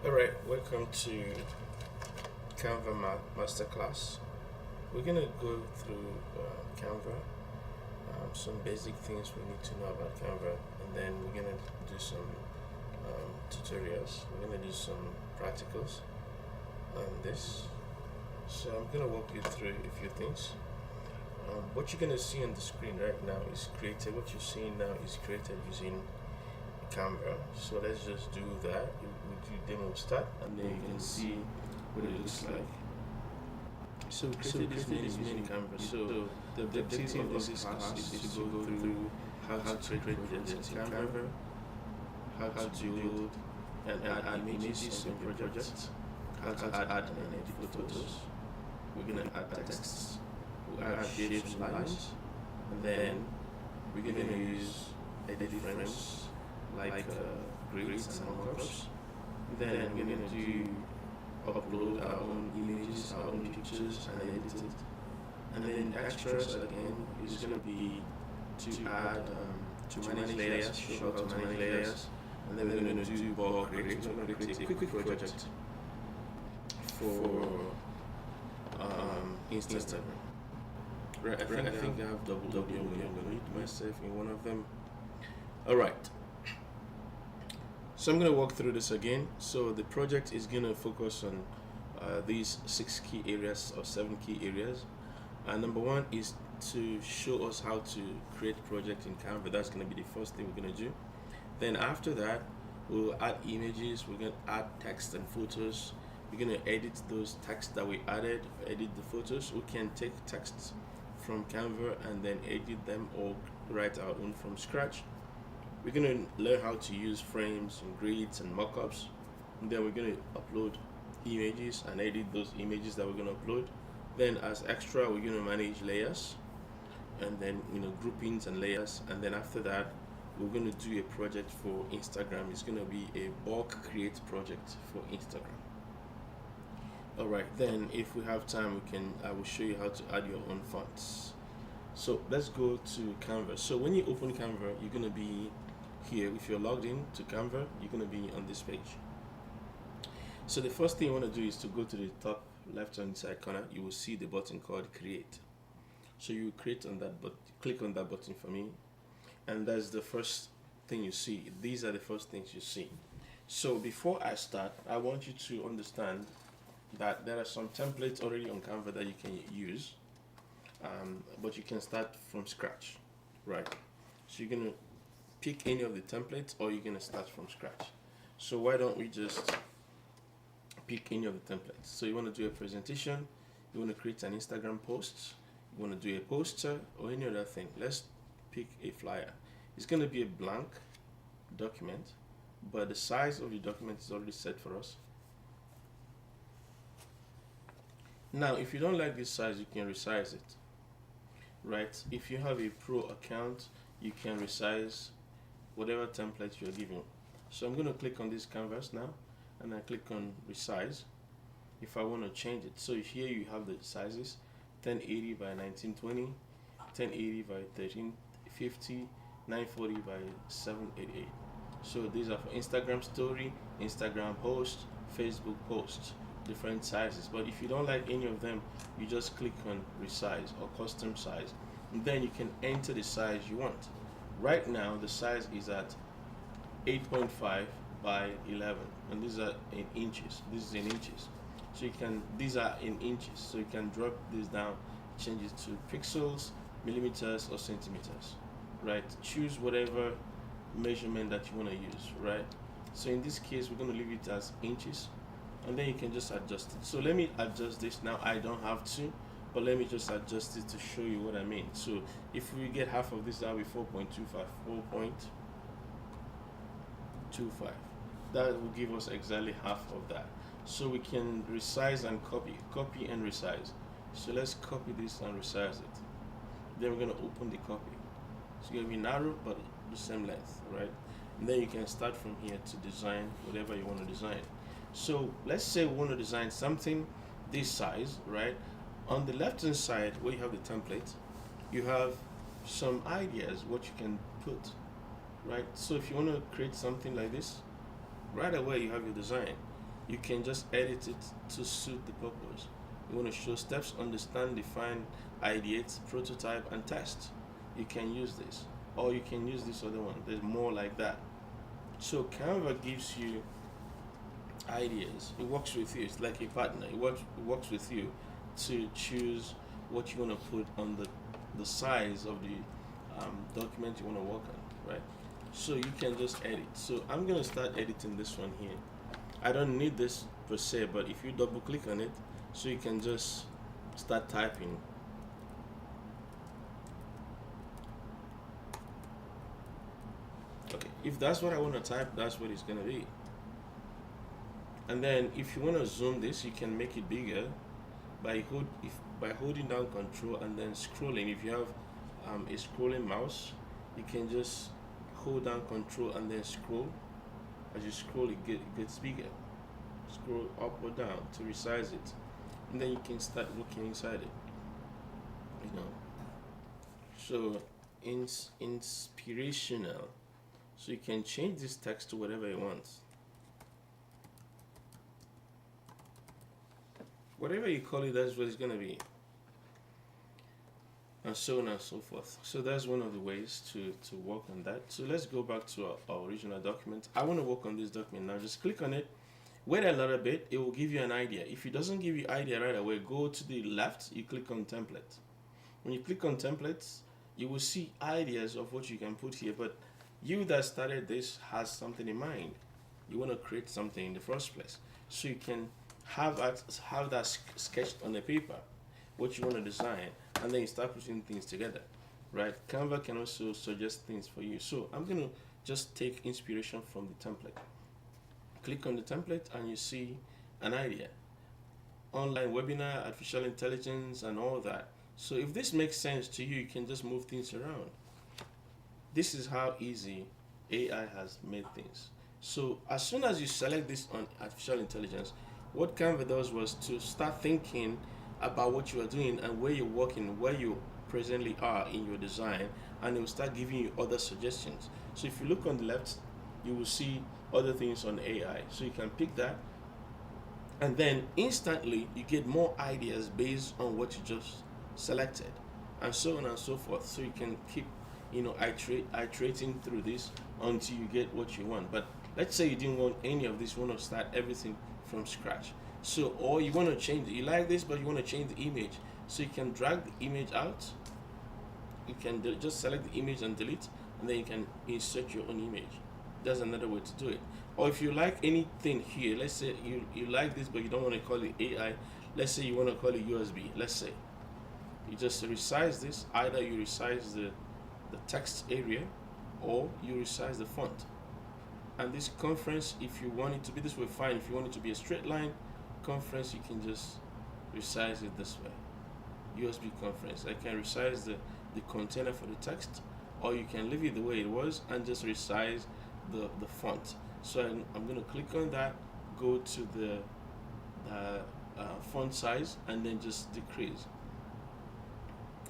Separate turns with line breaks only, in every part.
Alright, welcome to CANVA Masterclass. We're gonna go through CANVA, some basic things we need to know about CANVA, and then we're gonna do some tutorials. We're gonna do some practicals on this. So I'm gonna walk you through a few things. What you're gonna see on the screen right now is created. What you're seeing now is created using CANVA. So let's just do that. We do demo start, and then you can see what it looks like. So created this many using CANVA. So the objective of this class is to go through how to create projects in CANVA, how to build and add images in your project, how to add and edit photos. We're gonna add texts, we'll add shapes and lines, and then we're gonna use edit frames like grids and mockups. Then we're going to upload our own images, our own pictures, and edit it. And then extras again is going to be to add, to manage layers, show how to manage layers. And then we're going to do bulk create. We're going to create a quick project for Instagram. Right, I think I have double. I'm going to need myself in one of them. Alright. So I'm going to walk through this again. So the project is going to focus on these 6 key areas or 7 key areas. Number 1 is to show us how to create project in Canva. That's going to be the first thing we're going to do. Then after that, we'll add images. We're going to add text and photos. We're going to edit those texts that we added, edit the photos. We can take texts from Canva and then edit them or write our own from scratch. We're going to learn how to use frames and grids and mockups, and then we're going to upload images and edit those images that we're going to upload. Then as extra, we're going to manage layers and then groupings and layers, and then after that we're going to do a project for Instagram. It's going to be a bulk create project for Instagram. Alright, then if we have time, I will show you how to add your own fonts. So let's go to Canva. So when you open Canva, you're going to be here. If you're logged in to Canva, you're going to be on this page. So the first thing you want to do is to go to the top left hand side corner. You will see the button called create. So you create on that, but click on that button for me, and that's the first thing you see. These are the first things you see. So before I start, I want you to understand that there are some templates already on Canva that you can use, but you can start from scratch, right? So you're gonna pick any of the templates, or you're gonna start from scratch. So why don't we just pick any of the templates? So you want to do a presentation, you want to create an Instagram post, you want to do a poster or any other thing. Let's pick a flyer. It's going to be a blank document, but the size of the document is already set for us. Now if you don't like this size, you can resize it, right? If you have a pro account, you can resize whatever template you're given. So I'm going to click on this canvas now, and I click on resize if I want to change it. So here you have the sizes: 1080 by 1920, 1080 by 1350, 940 by 788. So these are for Instagram story, Instagram post, Facebook post, different sizes. But if you don't like any of them, you just click on resize or custom size, and then you can enter the size you want. Right now the size is at 8.5 by 11, and these are in inches. This is in inches. So these are in inches. So you can drop this down, change it to pixels, millimeters, or centimeters. Right? Choose whatever measurement that you want to use. Right? So in this case, we're going to leave it as inches, and then you can just adjust it. So let me adjust this now. I don't have to, but let me just adjust it to show you what I mean. So if we get half of this, that will be 4.25, 4.25. That will give us exactly half of that. So we can resize and copy and resize. So let's copy this and resize it. Then we're going to open the copy. It's going to be narrow but the same length, right? And then you can start from here to design whatever you want to design. So let's say we want to design something this size, right? On the left hand side where you have the template, you have some ideas what you can put, right? So if you want to create something like this, right away you have your design. You can just edit it to suit the purpose. You want to show steps, understand, define, ideate, prototype, and test. You can use this, or you can use this other one. There's more like that. So Canva gives you ideas. It works with you. It's like a partner. It works with you to choose what you want to put on the size of the document you want to work on, right? So you can just edit. So I'm gonna start editing this one here. I don't need this per se, but if you double click on it, so you can just start typing. Okay, if that's what I want to type, that's what it's gonna be. And then if you want to zoom this, you can make it bigger by holding down Control and then scrolling. If you have a scrolling mouse, you can just hold down Control and then scroll. As you scroll, it gets bigger. Scroll up or down to resize it, and then you can start looking inside it. You know. So, inspirational. So you can change this text to whatever you want. Whatever you call it, that's what it's gonna be, and so on and so forth. So that's one of the ways to work on that. So let's go back to our original document. I want to work on this document now. Just click on it, wait a little bit, it will give you an idea. If it doesn't give you idea right away, go to the left, you click on template. When you click on templates, you will see ideas of what you can put here, but you that started this has something in mind. You want to create something in the first place, so you can have that sketched on the paper, what you want to design, and then you start putting things together, right? Canva can also suggest things for you. So I'm going to just take inspiration from the template. Click on the template and you see an idea. Online webinar, artificial intelligence, and all that. So if this makes sense to you, you can just move things around. This is how easy AI has made things. So as soon as you select this on artificial intelligence, what Canva does was to start thinking about what you are doing and where you're working, where you presently are in your design, and it will start giving you other suggestions. So if you look on the left, you will see other things on AI. So you can pick that, and then instantly you get more ideas based on what you just selected, and so on and so forth. So you can keep, iterating through this until you get what you want. But let's say you didn't want any of this, you want to start everything from scratch. So, or you want to change it. You like this, but you want to change the image. So you can drag the image out. You can just select the image and delete, and then you can insert your own image. That's another way to do it. Or if you like anything here, let's say you like this, but you don't want to call it AI. Let's say you want to call it USB. Let's say you just resize this. Either you resize the text area, or you resize the font. And this conference, if you want it to be this way, fine. If you want it to be a straight line conference, you can just resize it this way. USB conference. I can resize the container for the text, or you can leave it the way it was and just resize the font. So I'm going to click on that, go to the font size, and then just decrease.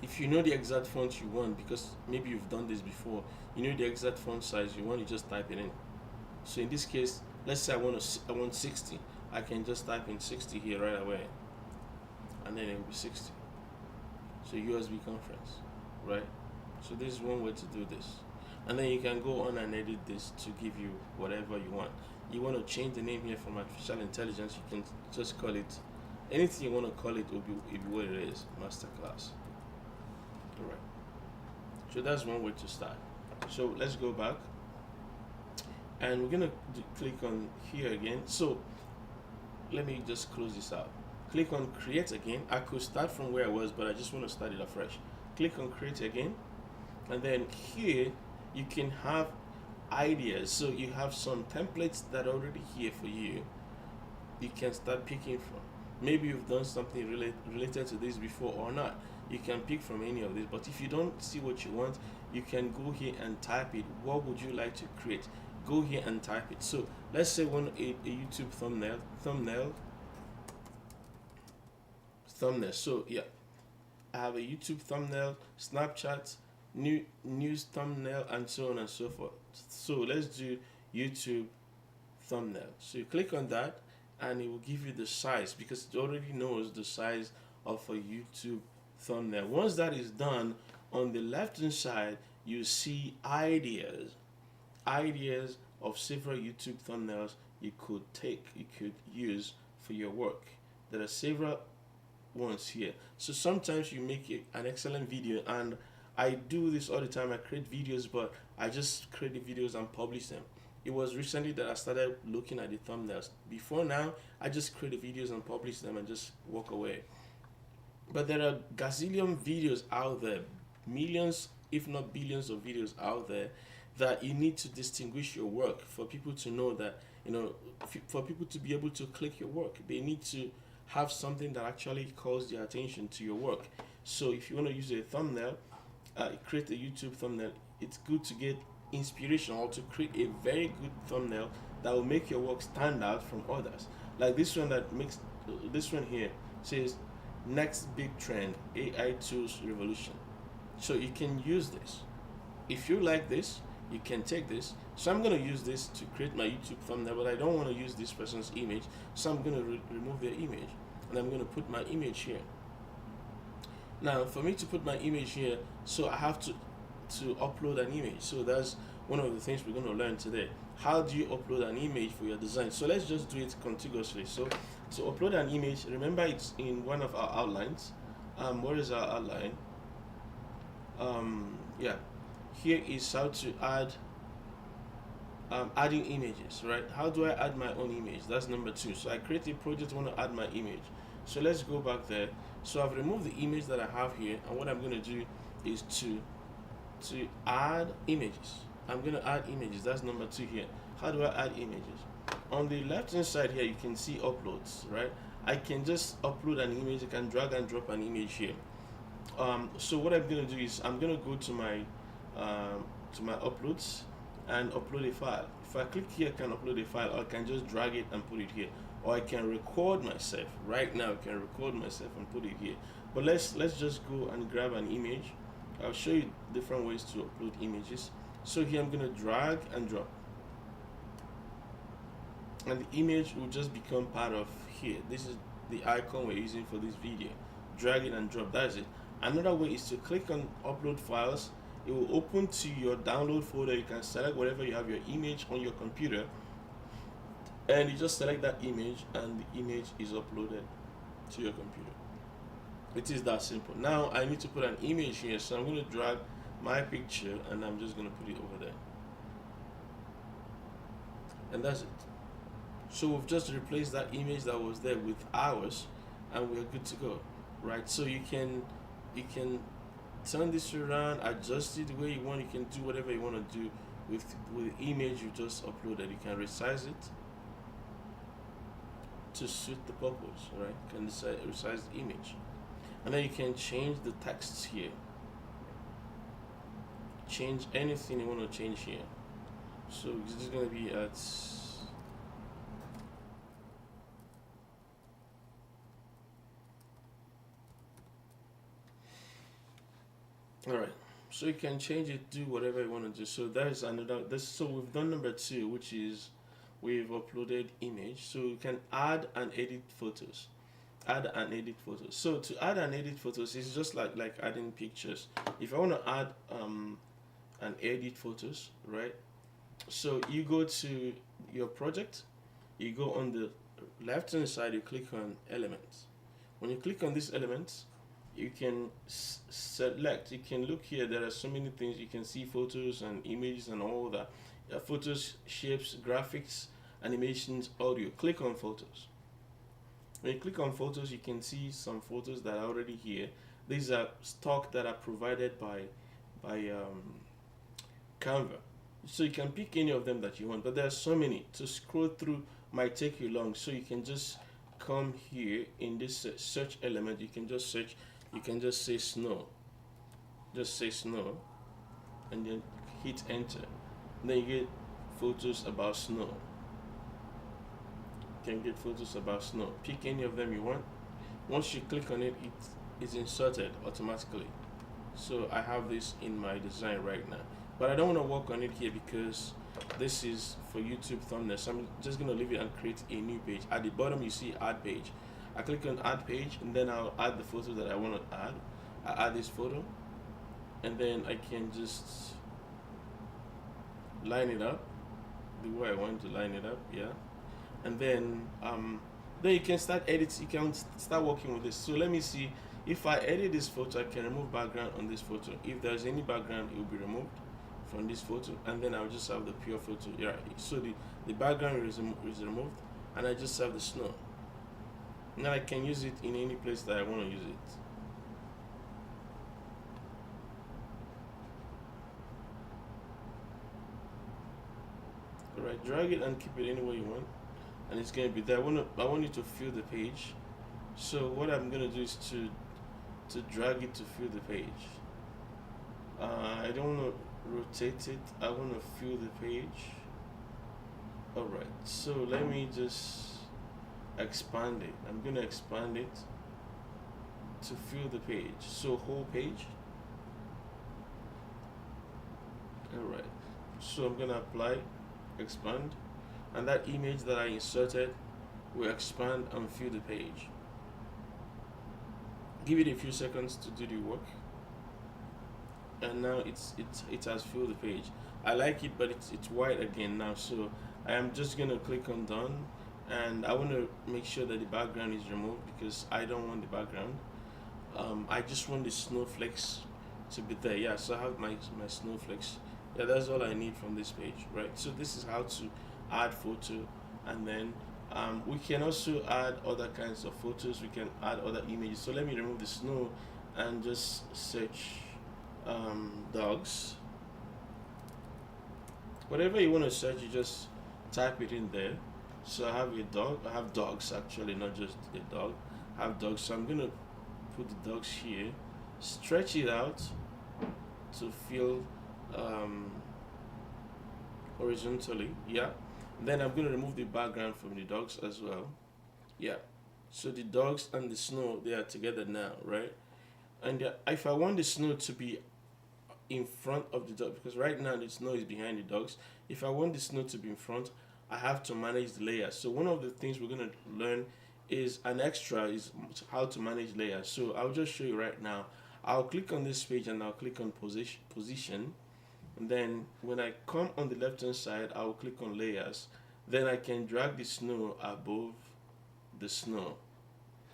If you know the exact font you want, because maybe you've done this before, you know the exact font size you want, you just type it in. So in this case, let's say I want 60. I can just type in 60 here right away, and then it will be 60. So USB conference, right? So this is one way to do this, and then you can go on and edit this to give you whatever you want. You want to change the name here from artificial intelligence, you can just call it anything you want to call it. Will be what it is, masterclass. All right. So that's one way to start. So let's go back, and we're gonna click on here again. So let me just close this out. Click on create again. I could start from where I was, but I just want to start it afresh. Click on create again, and then here you can have ideas. So you have some templates that are already here for you. You can start picking from. Maybe you've done something related to this before or not. You can pick from any of this, but if you don't see what you want, you can go here and type it. What would you like to create? Go here and type it. So let's say a YouTube thumbnail. So yeah, I have a YouTube thumbnail, Snapchat, news thumbnail, and so on and so forth. So let's do YouTube thumbnail. So you click on that, and it will give you the size because it already knows the size of a YouTube thumbnail. Once that is done, on the left hand side you see ideas of several YouTube thumbnails you could use for your work. There are several ones here. So sometimes you make an excellent video, and I do this all the time. I create videos, but I just create the videos and publish them. It was recently that I started looking at the thumbnails. Before now, I just create the videos and publish them and just walk away. But there are gazillion videos out there, millions, if not billions of videos out there that you need to distinguish your work for people to know that, for people to be able to click your work. They need to have something that actually calls their attention to your work. So if you want to use a thumbnail, create a YouTube thumbnail, it's good to get inspiration or to create a very good thumbnail that will make your work stand out from others. Like this one this one here says next big trend, AI tools revolution. So you can use this. If you like this, you can take this. So I'm going to use this to create my YouTube thumbnail, but I don't want to use this person's image. So I'm going to remove their image, and I'm going to put my image here. Now, for me to put my image here, so I have to upload an image. So that's one of the things we're going to learn today. How do you upload an image for your design? So let's just do it contiguously. So to upload an image, remember it's in one of our outlines. What is our outline? Yeah, here is how to add adding images, right? How do I add my own image? That's number 2. So I create a project, want to add my image. So let's go back there. So I've removed the image that I have here, and what I'm going to do is to add images. I'm going to add images. That's number 2 here. How do I add images? On the left hand side here, you can see uploads, right? I can just upload an image. I can drag and drop an image here. So what I'm going to do is I'm going to go to my uploads and upload a file. If I click here, I can upload a file, or I can just drag it and put it here, or I can record myself. Right now, I can record myself and put it here. But let's just go and grab an image. I'll show you different ways to upload images. So here I'm going to drag and drop, and the image will just become part of here. This is the icon we're using for this video. Drag it and drop. That's it. Another way is to click on upload files. It will open to your download folder. You can select whatever you have your image on your computer, and you just select that image, and the image is uploaded to your computer. It is that simple. Now I need to put an image here, so I'm going to drag my picture and I'm just going to put it over there, and that's it. So we've just replaced that image that was there with ours, and we're good to go, right? So you can turn this around, adjust it the way you want. You can do whatever you want to do with the image you just uploaded. You can resize it to suit the purpose, right? You can resize the image, and then you can change the texts here. Change anything you want to change here. So this is going to be at Alright, so you can change it, do whatever you want to do. So that is another, so we've done number 2, which is we've uploaded image. So you can add and edit photos. Add and edit photos. So to add and edit photos is just like adding pictures. If I want to add and edit photos, right? So you go to your project, you go on the left hand side, you click on elements. When you click on these elements, you can select, you can look here, there are so many things. You can see photos and images and all that. Photos, shapes, graphics, animations, audio. Click on photos. When you click on photos, you can see some photos that are already here. These are stock that are provided by Canva. So you can pick any of them that you want, but there are so many. To scroll through might take you long, so you can just come here in this search element. You can just search. You can just say snow. Just say snow, and then hit enter. And then you get photos about snow. You can get photos about snow. Pick any of them you want. Once you click on it, it is inserted automatically. So I have this in my design right now, but I don't want to work on it here because this is for YouTube thumbnail. So I'm just gonna leave it and create a new page. At the bottom you see add page. I click on add page, and then I'll add the photo that I want to add. I add this photo, and then I can just line it up the way I want to line it up. Yeah, and then you can start edit. You can start working with this. So let me see. If I edit this photo, I can remove background on this photo. If there's any background, it will be removed from this photo, and then I'll just have the pure photo. Yeah, so the background is removed, and I just have the snow. Now I can use it in any place that I want to use it. Alright, drag it and keep it anywhere you want, and it's gonna be there. I want you to fill the page. So what I'm gonna do is to drag it to fill the page. I don't want to rotate it. I want to fill the page. Alright, so let me just expand it. I'm gonna expand it to fill the page. So whole page. Alright, so I'm gonna apply, expand, and that image that I inserted will expand and fill the page. Give it a few seconds to do the work, and now it has filled the page. I like it, but it's white again now, so I am just gonna click on done, and I want to make sure that the background is removed because I don't want the background. I just want the snowflakes to be there. Yeah, so I have my snowflakes. Yeah, that's all I need from this page, right? So this is how to add photo, and then we can also add other kinds of photos. We can add other images. So let me remove the snow and just search dogs. Whatever you want to search, you just type it in there. So I have a dog. I have dogs actually, not just a dog. I have dogs. So I'm gonna put the dogs here, stretch it out to fill horizontally. Yeah. Then I'm gonna remove the background from the dogs as well. Yeah. So the dogs and the snow, they are together now, right? And if I want the snow to be in front of the dog, because right now the snow is behind the dogs. If I want the snow to be in front, I have to manage the layers. So one of the things we're going to learn is an extra is how to manage layers. So I'll just show you right now. I'll click on this page and I'll click on position, and then when I come on the left hand side, I'll click on layers. Then I can drag the snow above the snow.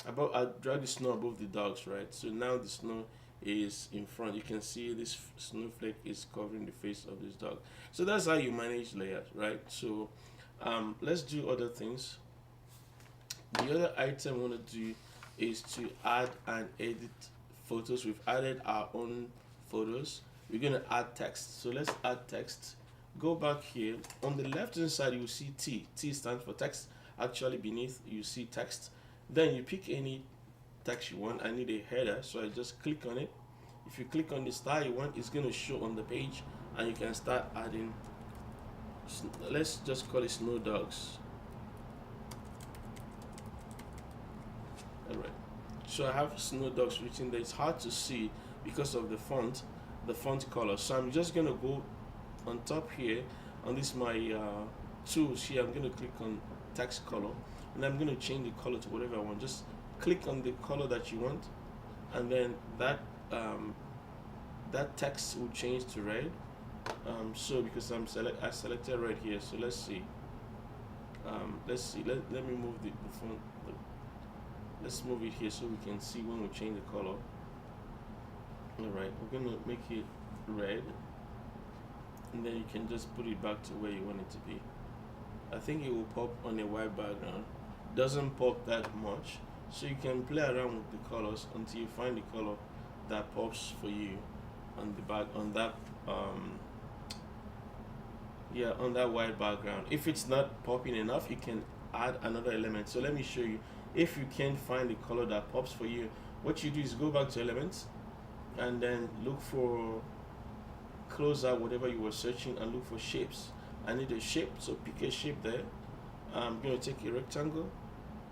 I drag the snow above the dogs, right? So now the snow is in front. You can see this snowflake is covering the face of this dog. So that's how you manage layers, right? So let's do other things. The other item I want to do is to add and edit photos. We've added our own photos. We're going to add text. So let's add text. Go back here. On the left hand side, you see T. T stands for text. Actually, beneath you see text. Then you pick any text you want. I need a header, so I just click on it. If you click on the style you want, it's going to show on the page, and you can start adding. Let's just call it snow dogs. Alright, so I have snow dogs written there. It's hard to see because of the font color. So I'm just going to go on top here on this my tools here. I'm going to click on text color, and I'm going to change the color to whatever I want. Just click on the color that you want, and then that text will change to red. So because I selected red here, so let's see. Let me move the font. Let's move it here so we can see when we change the color. Alright, we're gonna make it red, and then you can just put it back to where you want it to be. I think it will pop on a white background. Doesn't pop that much, so you can play around with the colors until you find the color that pops for you on the back, on that on that white background. If it's not popping enough, you can add another element. So let me show you. If you can't find the color that pops for you, what you do is go back to elements and then look for, close out whatever you were searching and look for shapes. I need a shape, so pick a shape there. I'm going to take a rectangle,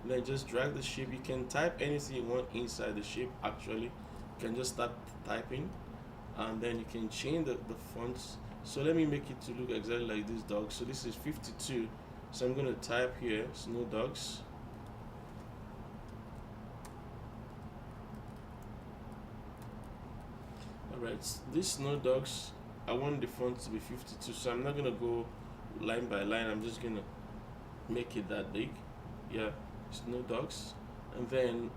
and then just drag the shape. You can type anything you want inside the shape. Actually, you can just start typing, and then you can change the fonts So let me make it to look exactly like this dog. So this is 52. So I'm gonna type here snow dogs. Alright, this snow dogs, I want the font to be 52, so I'm not gonna go line by line. I'm just gonna make it that big. Yeah, snow dogs. And then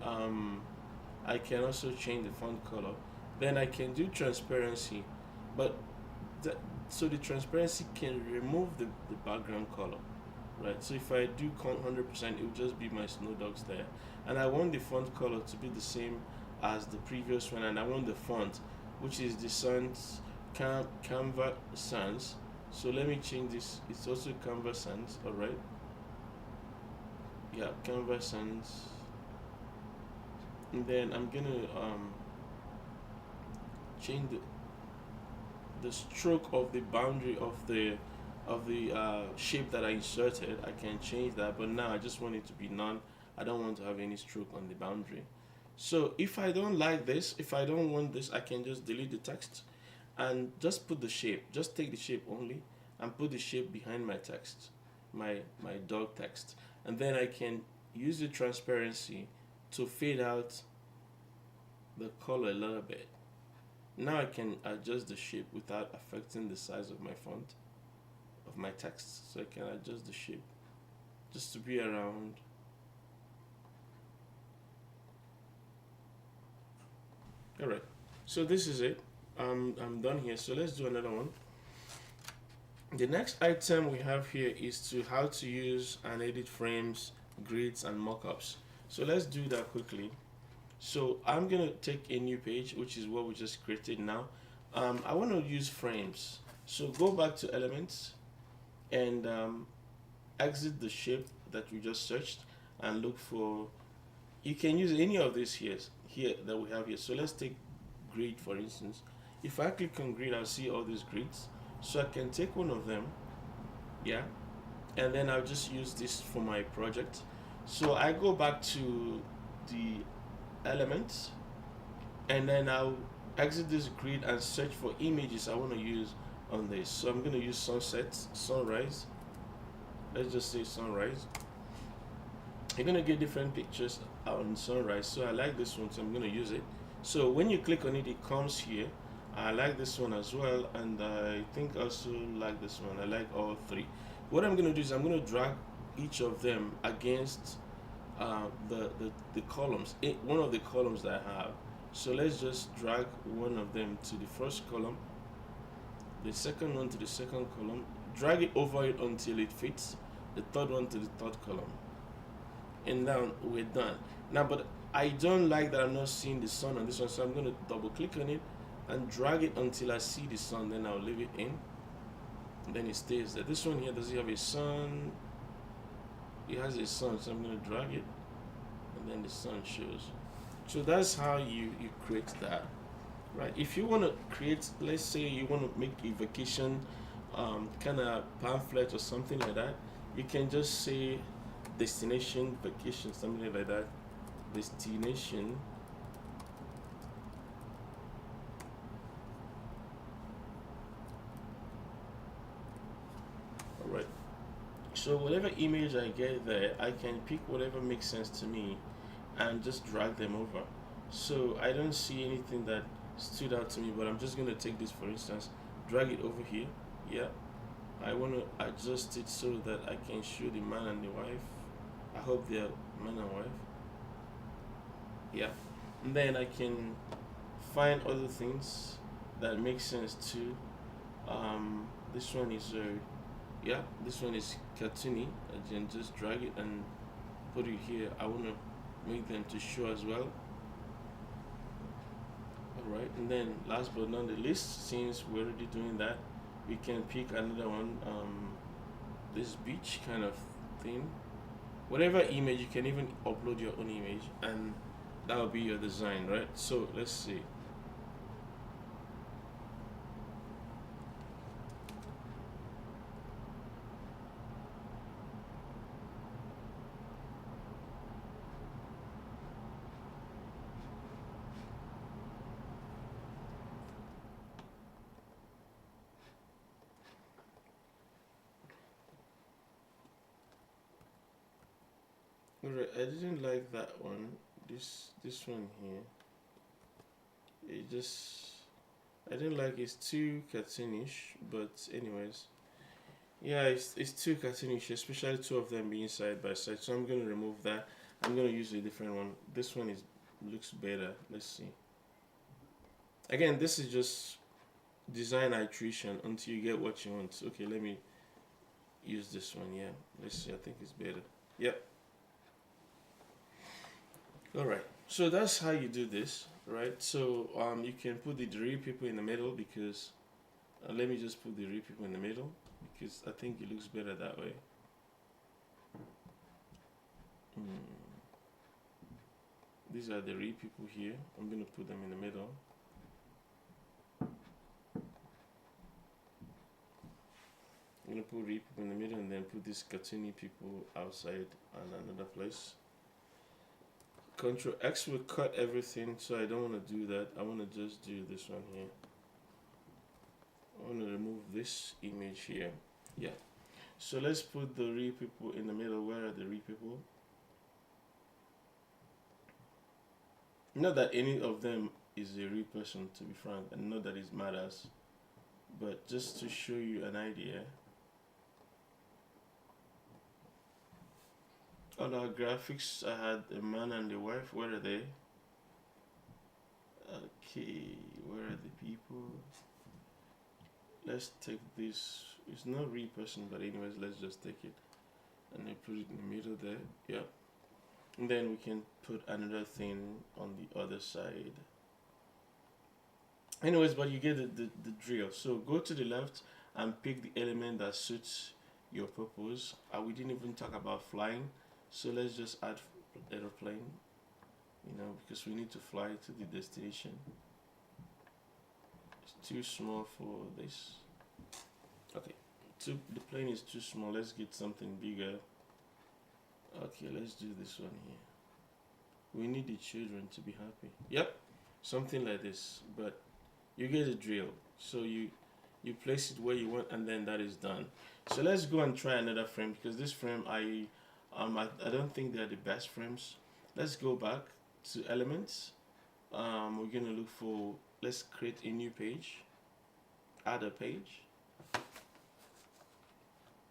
I can also change the font color. Then I can do transparency, but the, so the transparency can remove the background color, right? So if I do 100%, it will just be my snow dogs there. And I want the font color to be the same as the previous one, and I want the font, which is the Sans Canva Sans. So let me change this. It's also Canva Sans, all right? Yeah, Canva Sans. And then I'm gonna change the stroke of the boundary of the shape that I inserted. I can change that, but now I just want it to be none. I don't want to have any stroke on the boundary. So if I don't like this, if I don't want this, I can just delete the text and just put the shape. Just take the shape only and put the shape behind my text, my dog text. And then I can use the transparency to fade out the color a little bit. Now I can adjust the shape without affecting the size of my font, of my text. So I can adjust the shape just to be around. Alright, so this is it. I'm done here. So let's do another one. The next item we have here is to how to use and edit frames, grids, and mockups. So let's do that quickly. So I'm gonna take a new page, which is what we just created now. I want to use frames. So go back to elements and exit the shape that we just searched and look for. You can use any of these here that we have here. So let's take grid for instance. If I click on grid, I'll see all these grids. So I can take one of them, yeah, and then I'll just use this for my project. So I go back to the elements and then I'll exit this grid and search for images I want to use on this. So I'm going to use sunset, sunrise. Let's just say sunrise. You're going to get different pictures on sunrise. So I like this one, so I'm going to use it. So when you click on it, it comes here. I like this one as well, and I think also like this one. I like all three. What I'm going to do is I'm going to drag each of them against the columns, one of the columns that I have. So let's just drag one of them to the first column, the second one to the second column, drag it over it until it fits, the third one to the third column, and now we're done. Now, but I don't like that I'm not seeing the sun on this one, so I'm going to double click on it and drag it until I see the sun, then I'll leave it in, and then it stays there. This one here, does it have a sun? It has a sun, so I'm going to drag it and then the sun shows. So that's how you create that, right? If you want to create, let's say you want to make a vacation kind of pamphlet or something like that, you can just say destination vacation, something like that, destination Alright, so whatever image I get there, I can pick whatever makes sense to me and just drag them over. So I don't see anything that stood out to me, but I'm just going to take this for instance, drag it over here. Yeah, I want to adjust it so that I can show the man and the wife. I hope they're man and wife. Yeah, and then I can find other things that make sense too. This one is yeah, this one is cartoony. I can just drag it and put it here. I want to make them to show as well. Alright, and then last but not the least, since we're already doing that, we can pick another one, this beach kind of thing. Whatever image, you can even upload your own image and that will be your design, right? So let's see. Alright, I didn't like that one. This one here. It just I didn't like it's too cartoonish, but anyways. Yeah, it's too cartoonish, especially two of them being side by side. So I'm gonna remove that. I'm gonna use a different one. This one is looks better. Let's see. Again, this is just design iteration until you get what you want. Okay, let me use this one. Yeah, let's see. I think it's better. Yep. All right. So that's how you do this, right? So you can put the real people in the middle because let me just put the real people in the middle because I think it looks better that way. These are the real people here. I'm gonna put them in the middle. I'm gonna put real people in the middle and then put these cartoony people outside and another place. Control X will cut everything, so I don't want to do that. I want to just do this one here. I want to remove this image here. Yeah. So let's put the real people in the middle. Where are the real people? Not that any of them is a real person, to be frank, and not that it matters, but just to show you an idea. On our graphics, I had a man and a wife. Where are they? Okay, where are the people? Let's take this. It's not real person, but anyways, let's just take it and then put it in the middle there. Yeah. And then we can put another thing on the other side. Anyways, but you get the drill. So go to the left and pick the element that suits your purpose. We didn't even talk about flying. So let's just add aeroplane, because we need to fly to the destination. It's too small for this. Okay, the plane is too small. Let's get something bigger. Okay, let's do this one here. We need the children to be happy. Yep, something like this, but you get the drill. So you place it where you want and then that is done. So let's go and try another frame because this frame I don't think they're the best frames. Let's go back to elements. We're gonna look for, let's create a new page, add a page,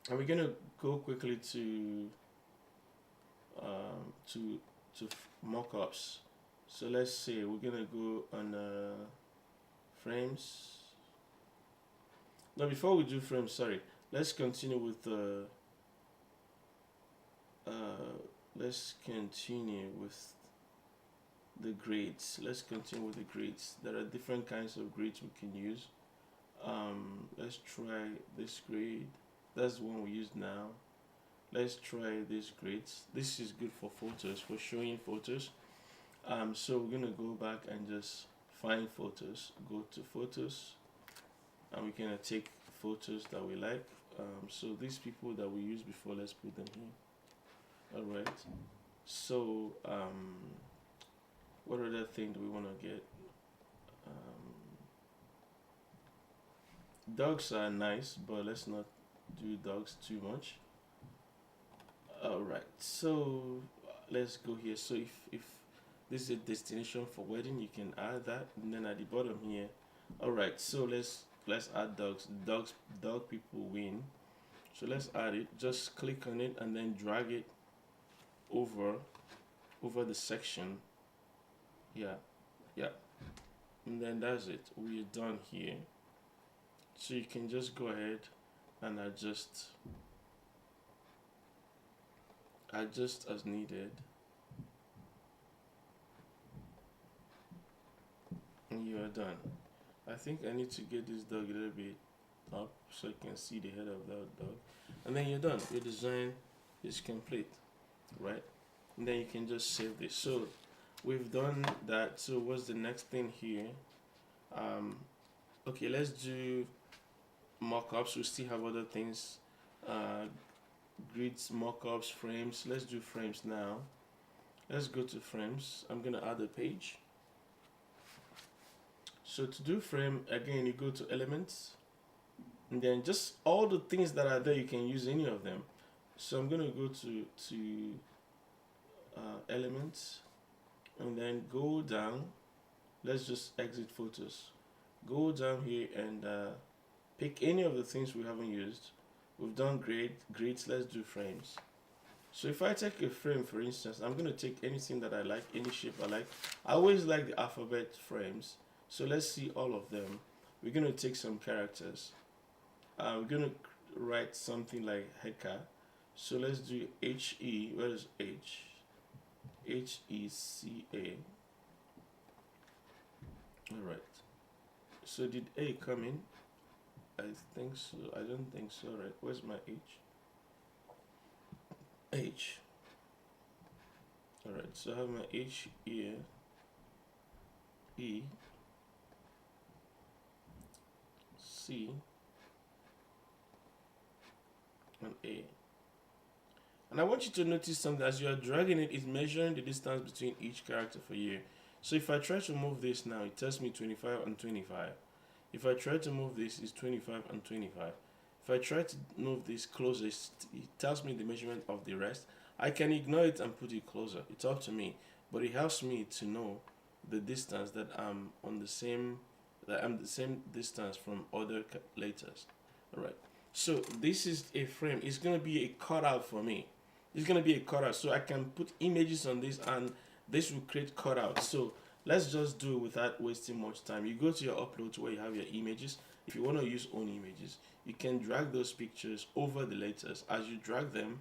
and we're gonna go quickly to mockups. So let's say we're gonna go on frames. Now before we do frames, sorry, let's continue with let's continue with the grades. Let's continue with the grades. There are different kinds of grades we can use. Let's try this grade. That's the one we use now. Let's try this grades. This is good for photos, for showing photos. So we're gonna go back and just find photos. Go to photos, and we're gonna take photos that we like. So these people that we used before, let's put them here. All right. So what other thing do we want to get? Dogs are nice, but let's not do dogs too much. All right. So let's go here. So if this is a destination for wedding, you can add that, and then at the bottom here. All right. So let's add dogs. Dog people win. So let's add it. Just click on it and then drag it over the section. Yeah, and then that's it. We're done here. So you can just go ahead and adjust as needed, and you are done. I think I need to get this dog a little bit up so I can see the head of that dog, and then you're done. Your design is complete, right? And then you can just save this. So we've done that. So what's the next thing here? Okay, let's do mockups. We still have other things, grids, mockups, frames. Let's do frames now. Let's go to frames. I'm gonna add a page. So to do frame, again, you go to elements, and then just all the things that are there, you can use any of them. So I'm gonna go to elements, and then go down. Let's just exit photos. Go down here and pick any of the things we haven't used. We've done grids, let's do frames. So if I take a frame, for instance, I'm going to take anything that I like, any shape I like. I always like the alphabet frames. So let's see all of them. We're going to take some characters. We're going to write something like Heka. So let's do H-E, where is H? H-E-C-A. Alright. So did A come in? I think so. I don't think so. Right. Where's my H? H. Alright, so I have my H here. E. C. And A. And I want you to notice something. As you are dragging it, it's measuring the distance between each character for you. So if I try to move this now, it tells me 25 and 25. If I try to move this, it's 25 and 25. If I try to move this closer, it tells me the measurement of the rest. I can ignore it and put it closer. It's up to me. But it helps me to know the distance that I'm on the same distance from other letters. Alright. So this is a frame. It's gonna be a cutout for me. It's gonna be a cutout. So I can put images on this and this will create cutouts. So let's just do it without wasting much time. You go to your uploads where you have your images. If you want to use own images, you can drag those pictures over the letters. As you drag them,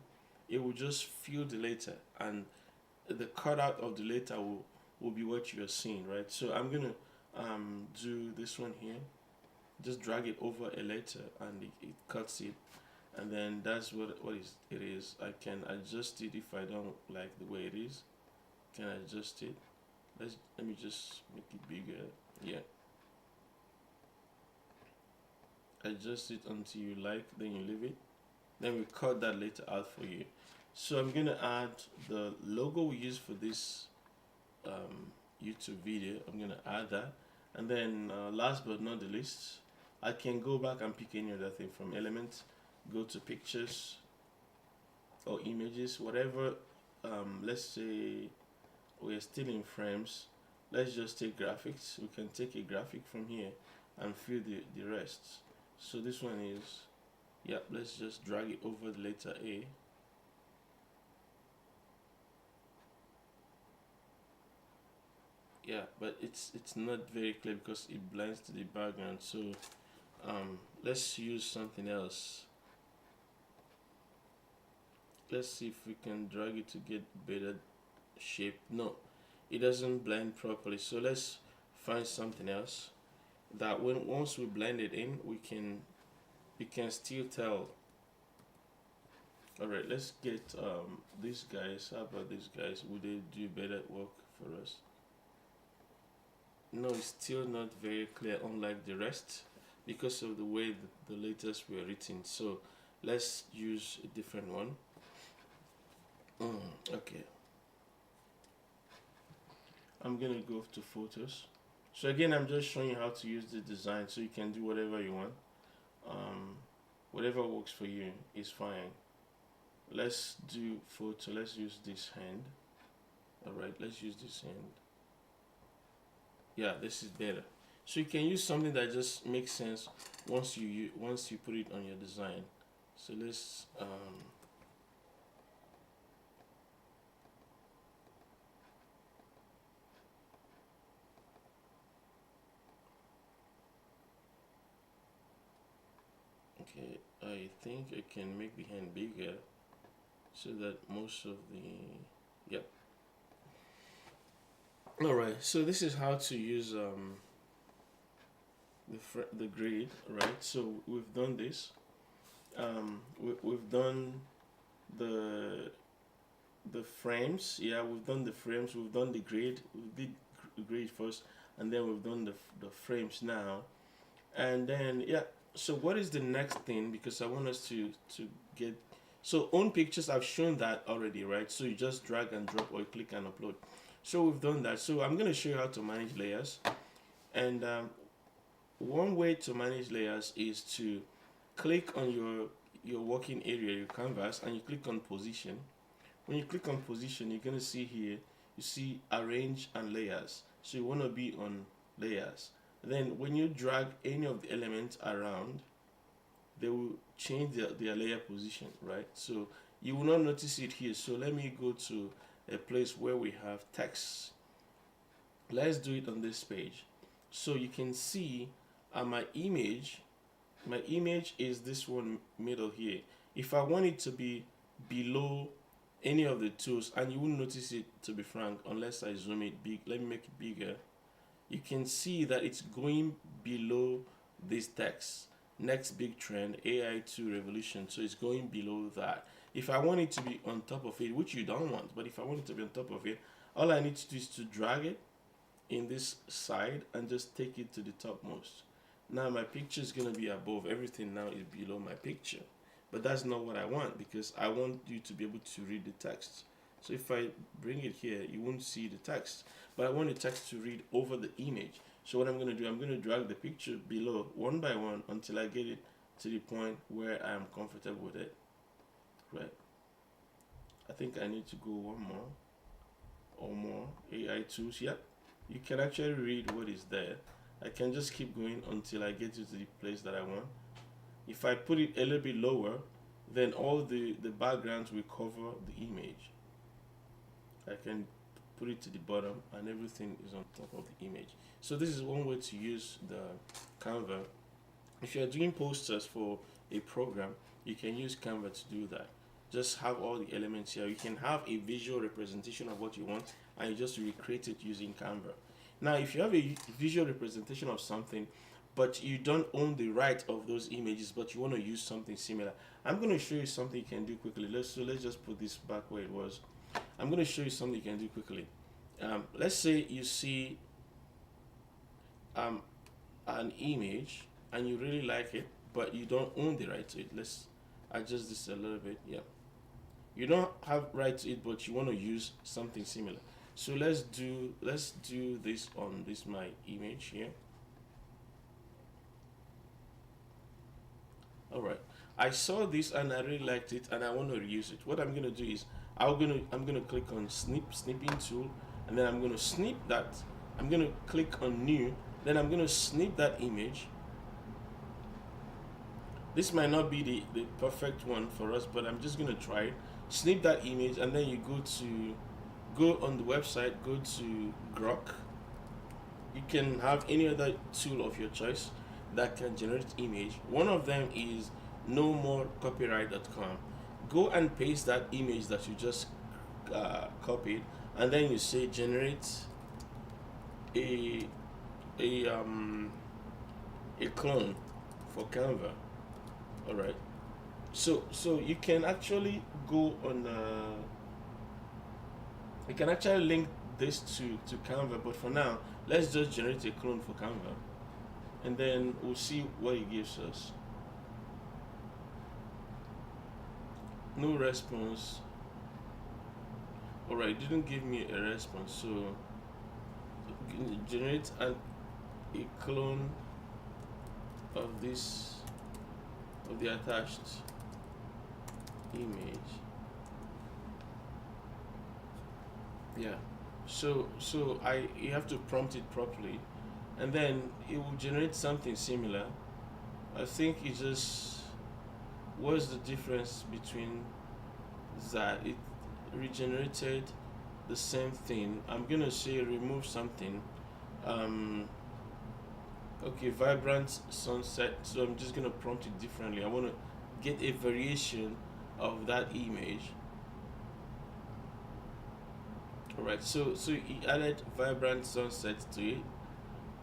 it will just fill the letter, and the cutout of the letter will be what you're seeing, right? So I'm gonna do this one here. Just drag it over a letter, and it cuts it, and then that's what it is. I can adjust it if I don't like the way it is. Can I adjust it? Let me just make it bigger. Yeah. Adjust it until you like, then you leave it. Then we cut that later out for you. So I'm gonna add the logo we use for this YouTube video. I'm gonna add that, and then last but not the least, I can go back and pick any other thing from elements, go to pictures or images, whatever. Let's say we're still in frames. Let's just take graphics. We can take a graphic from here and fill the rest. So this one is, yeah, let's just drag it over the letter A. Yeah, but it's not very clear because it blends to the background. So let's use something else. Let's see if we can drag it to get better shape. No, it doesn't blend properly. So let's find something else that once we blend it in, we can still tell. All right, let's get these guys. How about these guys? Would they do better work for us? No, it's still not very clear, unlike the rest, because of the way the letters were written. So let's use a different one. Okay, I'm gonna go to photos. So again, I'm just showing you how to use the design, so you can do whatever you want. Whatever works for you is fine. Let's do photo. Let's use this hand. All right, let's use this hand. Yeah, this is better. So you can use something that just makes sense once you put it on your design. So let's okay, I think I can make the hand bigger so that most of the, yep. All right, so this is how to use the grid, right? So we've done this. We've done the frames. Yeah, we've done the frames. We've done the grid. We did grid first, and then we've done the frames now. And then yeah. So what is the next thing? Because I want us to get. So own pictures, I've shown that already, right? So you just drag and drop or you click and upload. So we've done that. So I'm going to show you how to manage layers. And one way to manage layers is to click on your working area, your canvas, and you click on position. When you click on position, you're going to see here, you see arrange and layers. So you want to be on layers. Then when you drag any of the elements around, they will change their layer position, right? So you will not notice it here. So let me go to a place where we have text. Let's do it on this page. So you can see my image is this one middle here. If I want it to be below any of the tools, and you won't notice it, to be frank, unless I zoom it big. Let me make it bigger. You can see that it's going below this text. Next big trend, AI 2 revolution. So it's going below that. If I want it to be on top of it, which you don't want, but if I want it to be on top of it, all I need to do is to drag it in this side and just take it to the topmost. Now my picture is going to be above. Everything now is below my picture. But that's not what I want, because I want you to be able to read the text. So if I bring it here, you won't see the text. But I want the text to read over the image. So what I'm going to do, I'm going to drag the picture below one by one until I get it to the point where I am comfortable with it. Right. I think I need to go one more or more. AI tools. Yep. You can actually read what is there. I can just keep going until I get to the place that I want. If I put it a little bit lower, then all the backgrounds will cover the image. I can put it to the bottom and everything is on top of the image. So this is one way to use the Canva. If you're doing posters for a program, you can use Canva to do that. Just have all the elements here. You can have a visual representation of what you want, and you just recreate it using Canva. Now, if you have a visual representation of something, but you don't own the right of those images, but you want to use something similar, I'm going to show you something you can do quickly. Let's just put this back where it was. I'm going to show you something you can do quickly. Let's say you see an image and you really like it, but you don't own the right to it. Let's adjust this a little bit. Yeah, you don't have right to it, but you want to use something similar. So let's do this on this my image here. All right, I saw this and I really liked it and I want to reuse it. What I'm going to do is I'm going to click on snipping tool, and then I'm going to snip that. I'm going to click on new, then I'm going to snip that image. This might not be the perfect one for us, but I'm just going to try it. Snip that image, and then you go on the website, go to Grok. You can have any other tool of your choice that can generate image. One of them is nomorcopyright.com. Go and paste that image that you just copied, and then you say generate a clone for Canva. All right. So you can actually go on. You can actually link this to Canva, but for now, let's just generate a clone for Canva, and then we'll see what it gives us. No response. Alright, it didn't give me a response, so generate a clone of the attached image. Yeah, so you have to prompt it properly, and then it will generate something similar. I think it just, what's the difference between that? It regenerated the same thing. I'm gonna say remove something. Okay, vibrant sunset. So I'm just gonna prompt it differently. I want to get a variation of that image. Alright, so he added vibrant sunset to it,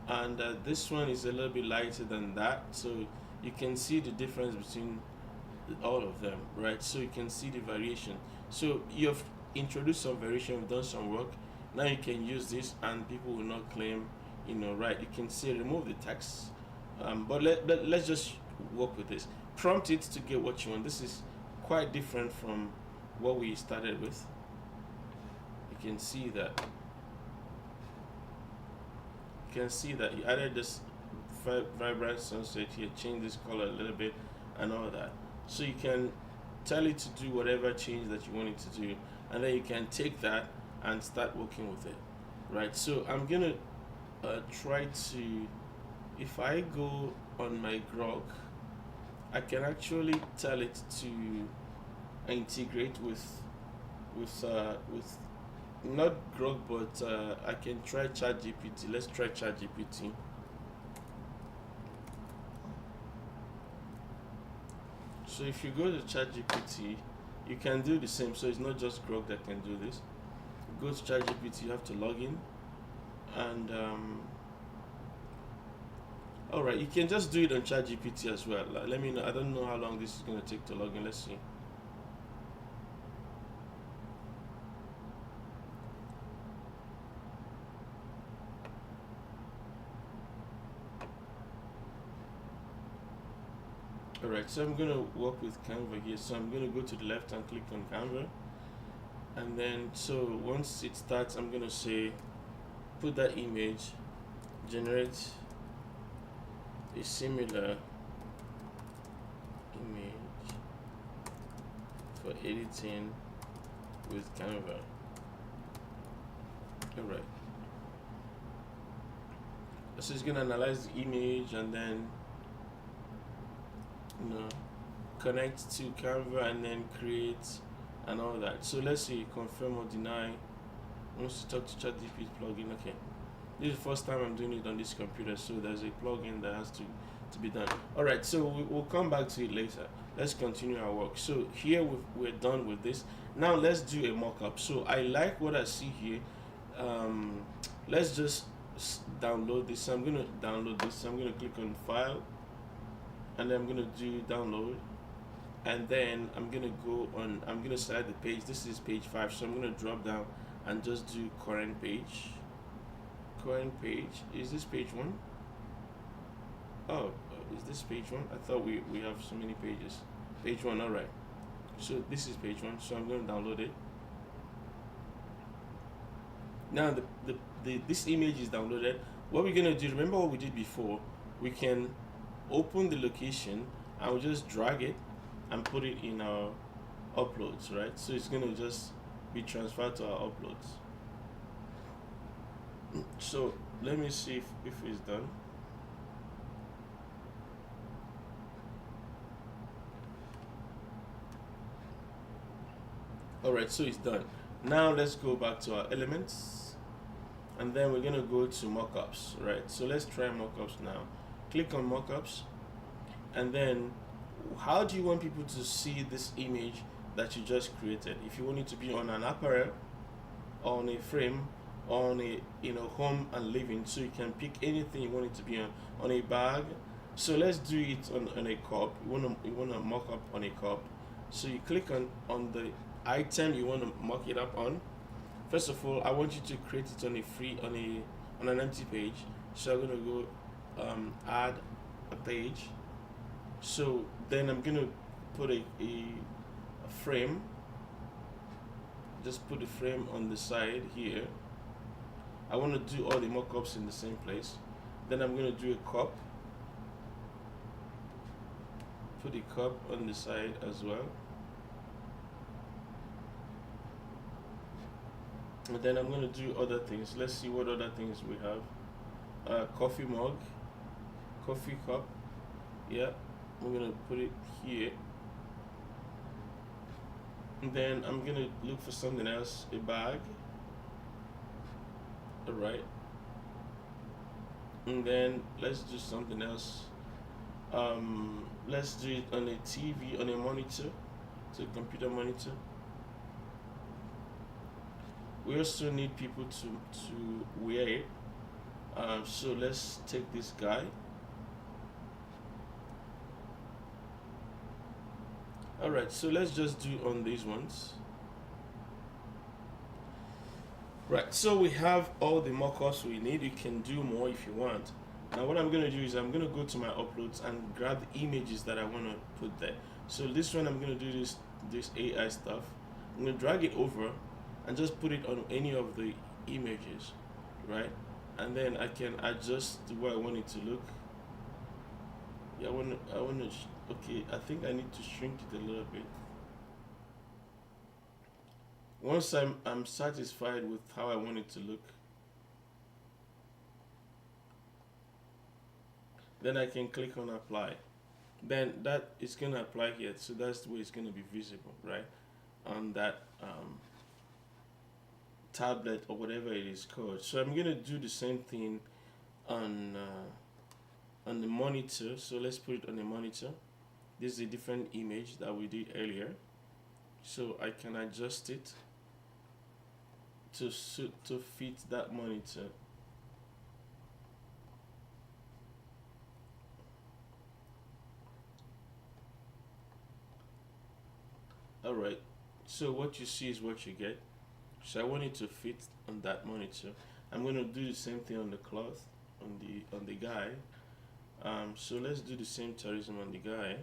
and this one is a little bit lighter than that, so you can see the difference between all of them, right? So you can see the variation. So you've introduced some variation, you've done some work. Now you can use this and people will not claim, right? You can say remove the text, but let's just work with this. Prompt it to get what you want. This is quite different from what we started with. You can see that. You can see that you added this vibrant sunset here, change this color a little bit and all that. So you can tell it to do whatever change that you want it to do, and then you can take that and start working with it, right? So I'm gonna try to, if I go on my grok, I can actually tell it to integrate with not grok, but I can try ChatGPT. Let's try ChatGPT. So if you go to ChatGPT, you can do the same. So it's not just grok that can do this. Go to ChatGPT, you have to log in, and all right, you can just do it on ChatGPT as well. Let me know. I don't know how long this is going to take to log in. Let's see. Alright, so I'm going to work with Canva here. So I'm going to go to the left and click on Canva. And then, so once it starts, I'm going to say, put that image, generate a similar image for editing with Canva. Alright. So it's going to analyze the image and then connect to Canva and then create and all that. So let's see, confirm or deny. Wants to talk to ChatGPT plugin. Okay, this is the first time I'm doing it on this computer, so there's a plugin that has to be done. All right, so we'll come back to it later. Let's continue our work. So here we're done with this. Now let's do a mock-up. So I like what I see here. Let's just download this. So I'm gonna download this. So I'm gonna click on file, and then I'm gonna do download, and then I'm gonna I'm gonna select the page. This is page 5, so I'm gonna drop down and just do current page. Current page, is this page 1? Oh, is this page 1? I thought we have so many pages. Page 1, all right. So this is page 1, so I'm gonna download it. Now this image is downloaded. What we're gonna do, remember what we did before, we can open the location and we'll just drag it and put it in our uploads, right? So it's gonna just be transferred to our uploads. So let me see if it's done. All right, so it's done. Now let's go back to our elements, and then we're gonna go to mockups, right? So let's try mockups now. Click on mockups, and then how do you want people to see this image that you just created? If you want it to be on an apparel, on a frame, on a home and living, so you can pick anything you want it to be on a bag. So let's do it on a cup. You wanna mock up on a cup. So you click on the item you want to mock it up on. First of all, I want you to create it on an empty page. So I'm gonna go add a page. So then I'm gonna put a frame. Just put the frame on the side here. I want to do all the mockups in the same place. Then I'm gonna do a cup. Put the cup on the side as well. And then I'm going to do other things. Let's see what other things we have. Coffee mug, coffee cup. Yeah, I'm going to put it here. And then I'm going to look for something else. A bag. Alright. And then let's do something else. Let's do it on a TV, on a monitor. It's a computer monitor. We also need people to wear it. So let's take this guy. Alright, so let's just do on these ones. Right, so we have all the mockups we need. You can do more if you want. Now what I'm going to do is I'm going to go to my uploads and grab the images that I want to put there. So this one I'm going to do this AI stuff. I'm going to drag it over and just put it on any of the images, right? And then I can adjust the way I want it to look. Yeah, okay, I think I need to shrink it a little bit. Once I'm satisfied with how I want it to look, then I can click on apply. Then that is gonna apply here, so that's the way it's gonna be visible, right, on that tablet or whatever it is called. So I'm gonna do the same thing on the monitor. So let's put it on the monitor. This is a different image that we did earlier, so I can adjust it to fit that monitor. All right, so what you see is what you get. So I want it to fit on that monitor. I'm going to do the same thing on the cloth, on the guy. So let's do the same tourism on the guy.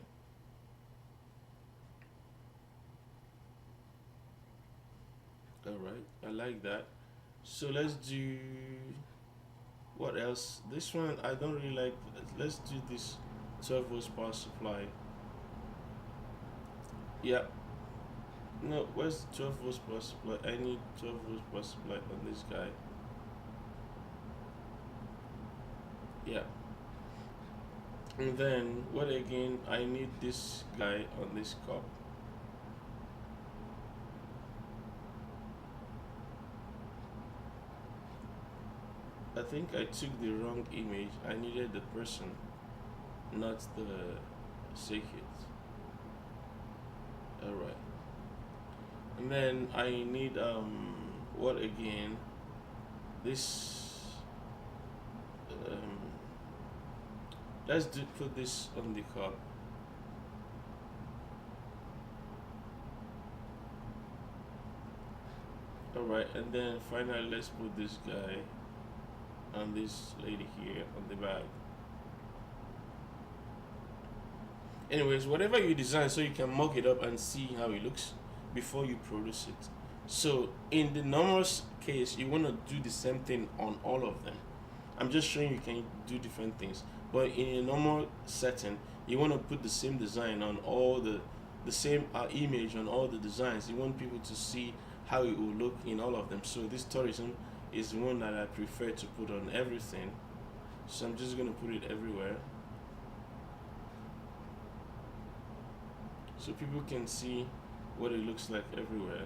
All right, I like that. So let's do what else? This one I don't really like. Let's do this 12 volts power supply. Yeah. No, where's 12 volts power supply? I need 12 volts power supply on this guy. Yeah. And then what again? I need this guy on this cup. I think I took the wrong image. I needed the person, not the circuit. Alright. And then I need what again? This um let's put this on the cup. Alright, and then finally let's put this guy and this lady here on the bag. Anyways, whatever you design, so you can mock it up and see how it looks before you produce it. So in the normal case, you want to do the same thing on all of them. I'm just showing you can do different things, but in a normal setting, you want to put the same design on all the same image on all the designs. You want people to see how it will look in all of them. So this tourism is the one that I prefer to put on everything. So I'm just gonna put it everywhere, so people can see what it looks like everywhere.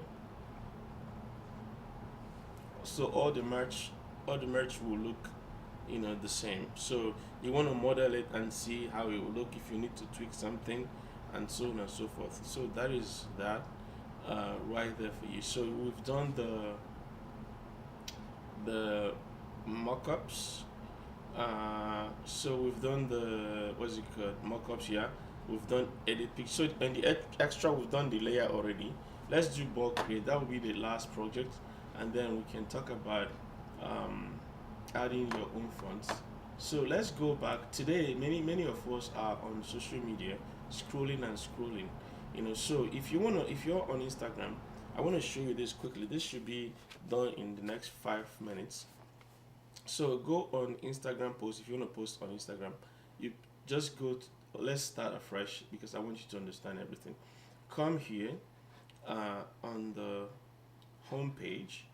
So all the merch will look, the same. So you want to model it and see how it will look if you need to tweak something, and so on and so forth. So that is that right there for you. So we've done the mock-ups. So we've done the what's it called, mock-ups. Yeah, we've done edit pic. So in the extra, we've done the layer already. Let's do bulk create. That will be the last project, and then we can talk about adding your own fonts. So let's go back. Today, many of us are on social media, scrolling and scrolling. So if you're on Instagram, I want to show you this quickly. This should be done in the next 5 minutes. So go on Instagram post. If you want to post on Instagram, you just go to, let's start afresh because I want you to understand everything. Come here on the home page.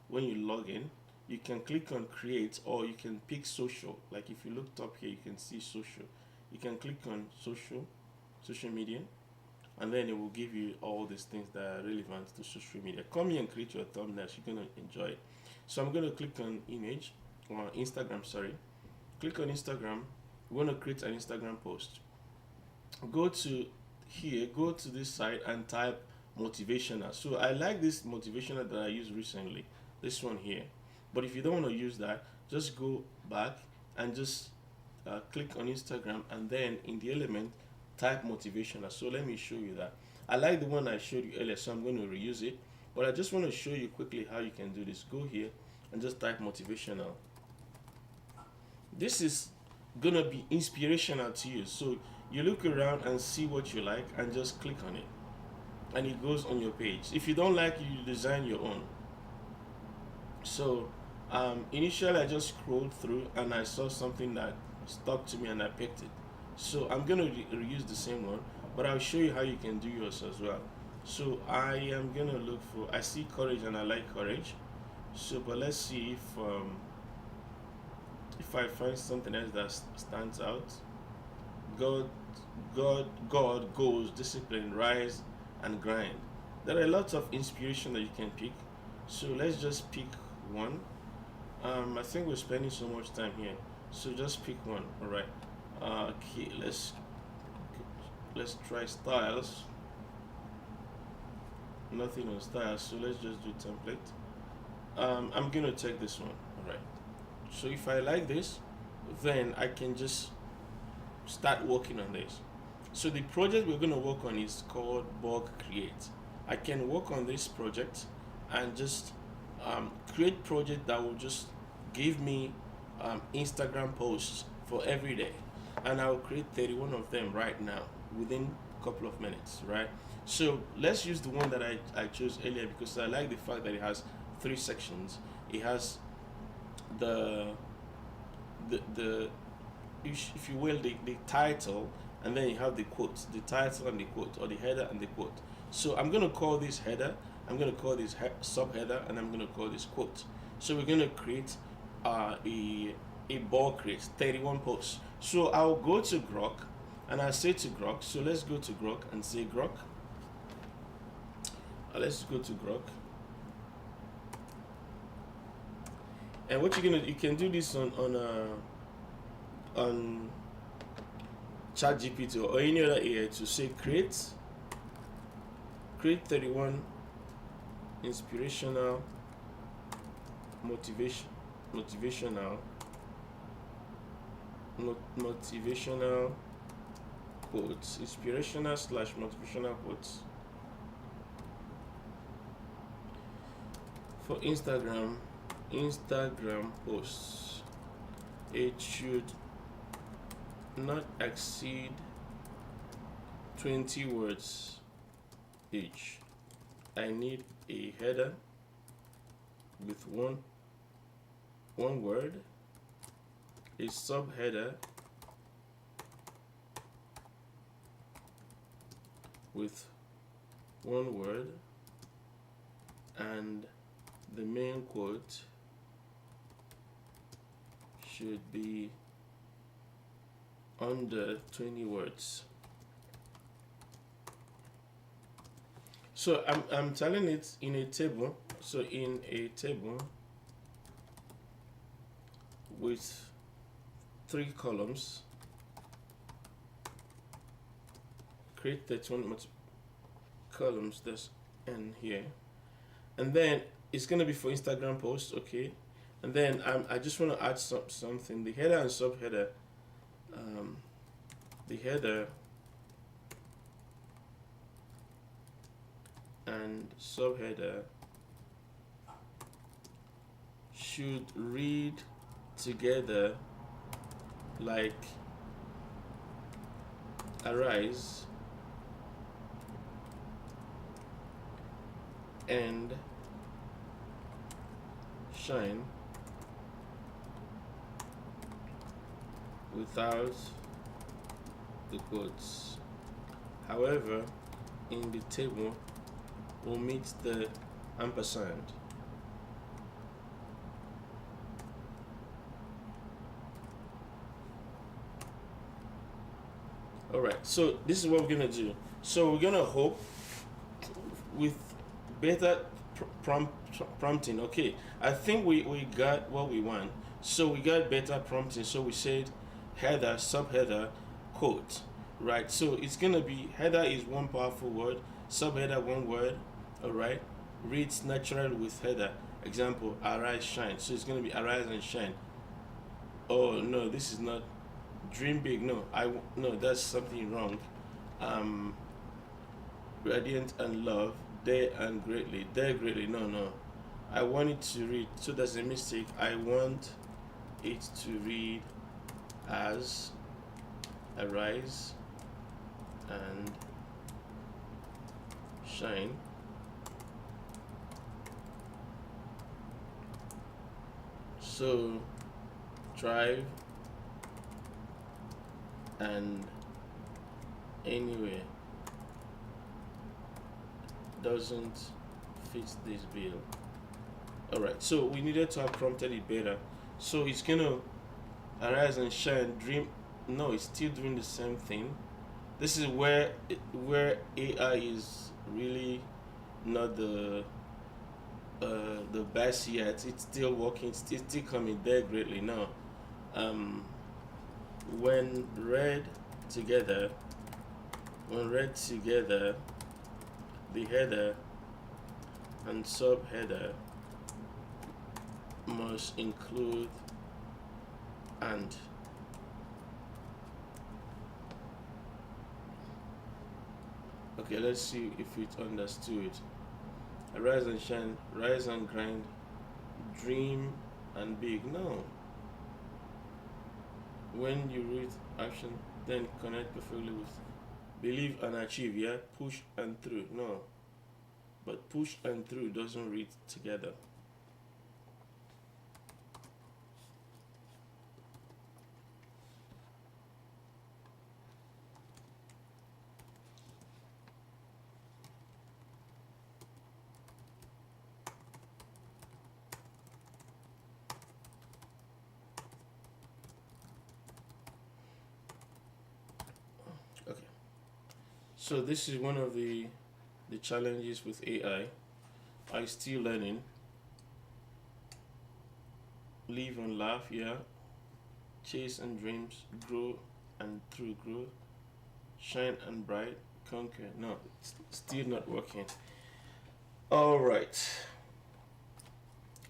When you log in, you can click on create, or you can pick social. Like if you look up here, you can see social. You can click on social media, and then it will give you all these things that are relevant to social media. Come here and create your thumbnails. You're gonna enjoy it. So I'm gonna click on image, or Instagram. Sorry, click on Instagram. We're gonna create an Instagram post. Go to here. Go to this site and type motivational. So I like this motivational that I used recently. This one here. But if you don't want to use that, just go back and just click on Instagram, and then in the element type motivational. So let me show you that. I like the one I showed you earlier, so I'm going to reuse it. But I just want to show you quickly how you can do this. Go here and just type motivational. This is going to be inspirational to you. So you look around and see what you like and just click on it. And it goes on your page. If you don't like it, you design your own. So initially I just scrolled through and I saw something that stuck to me and I picked it. So I'm going to reuse the same one, but I'll show you how you can do yours as well. So I am gonna look for, I see courage and I like courage. So but let's see if I find something else that stands out. God, God goes, discipline, rise, and grind. There are lots of inspiration that you can pick. So let's just pick one. I think we're spending so much time here. So just pick one. All right. Okay. Let's try styles. Nothing on styles. So let's just do template. I'm gonna take this one. All right. So if I like this, then I can just start working on this. So the project we're going to work on is called Bug Create. I can work on this project and just create project that will just give me Instagram posts for every day, and I'll create 31 of them right now within a couple of minutes, right? So let's use the one that I chose earlier because I like the fact that it has three sections. It has the the if you will, the title, and then you have the quote, the title and the quote, or the header and the quote. So I'm going to call this header, I'm going to call this subheader, and I'm going to call this quote. So we're going to create a ball create 31 posts. So I'll go to Grok and I say to Grok, so let's go to Grok and say Grok. Let's go to Grok. And what you can do this on ChatGPT or any other AI to say create 31 inspirational motivational quotes, inspirational / motivational quotes for Instagram posts. It should not exceed 20 words each. I need a header with one word, a subheader with one word, and the main quote should be under 20 words. So I'm telling it in a table. So in a table with 3 columns, create 31 columns that's in here, and then it's gonna be for Instagram posts, okay? And then I just want to add something. The header and subheader. The header and subheader should read together like arise and shine without the quotes. However, in the table, omit the ampersand. Alright, so this is what we're gonna do. So we're gonna hope with better prompting. Okay, I think we got what we want. So we got better prompting. So we said header, subheader, quote, right? So it's gonna be header is one powerful word, subheader one word. All right, reads natural with header. Example: arise, shine. So it's gonna be arise and shine. Oh no, this is not dream big. No, no, that's something wrong. Radiant and love, dare and greatly, dare greatly. No, I want it to read. So there's a mistake. I want it to read as arise and shine. So drive and anywhere doesn't fit this bill. All right, so we needed to have prompted it better. So it's gonna arise and shine, dream. No, it's still doing the same thing. This is where AI is really not the best yet. It's still working. It's still coming there greatly now. Um, when read together, the header and subheader must include and. Okay, let's see if it understood. Rise and shine, rise and grind, dream and big. No. When you read action, then connect perfectly with believe and achieve. Yeah, push and through. No, but push and through doesn't read together. Okay, so this is one of the challenges with AI. I still learning. Live and laugh. Yeah, chase and dreams, grow and through grow, shine and bright, conquer. No, it's still not working. All right.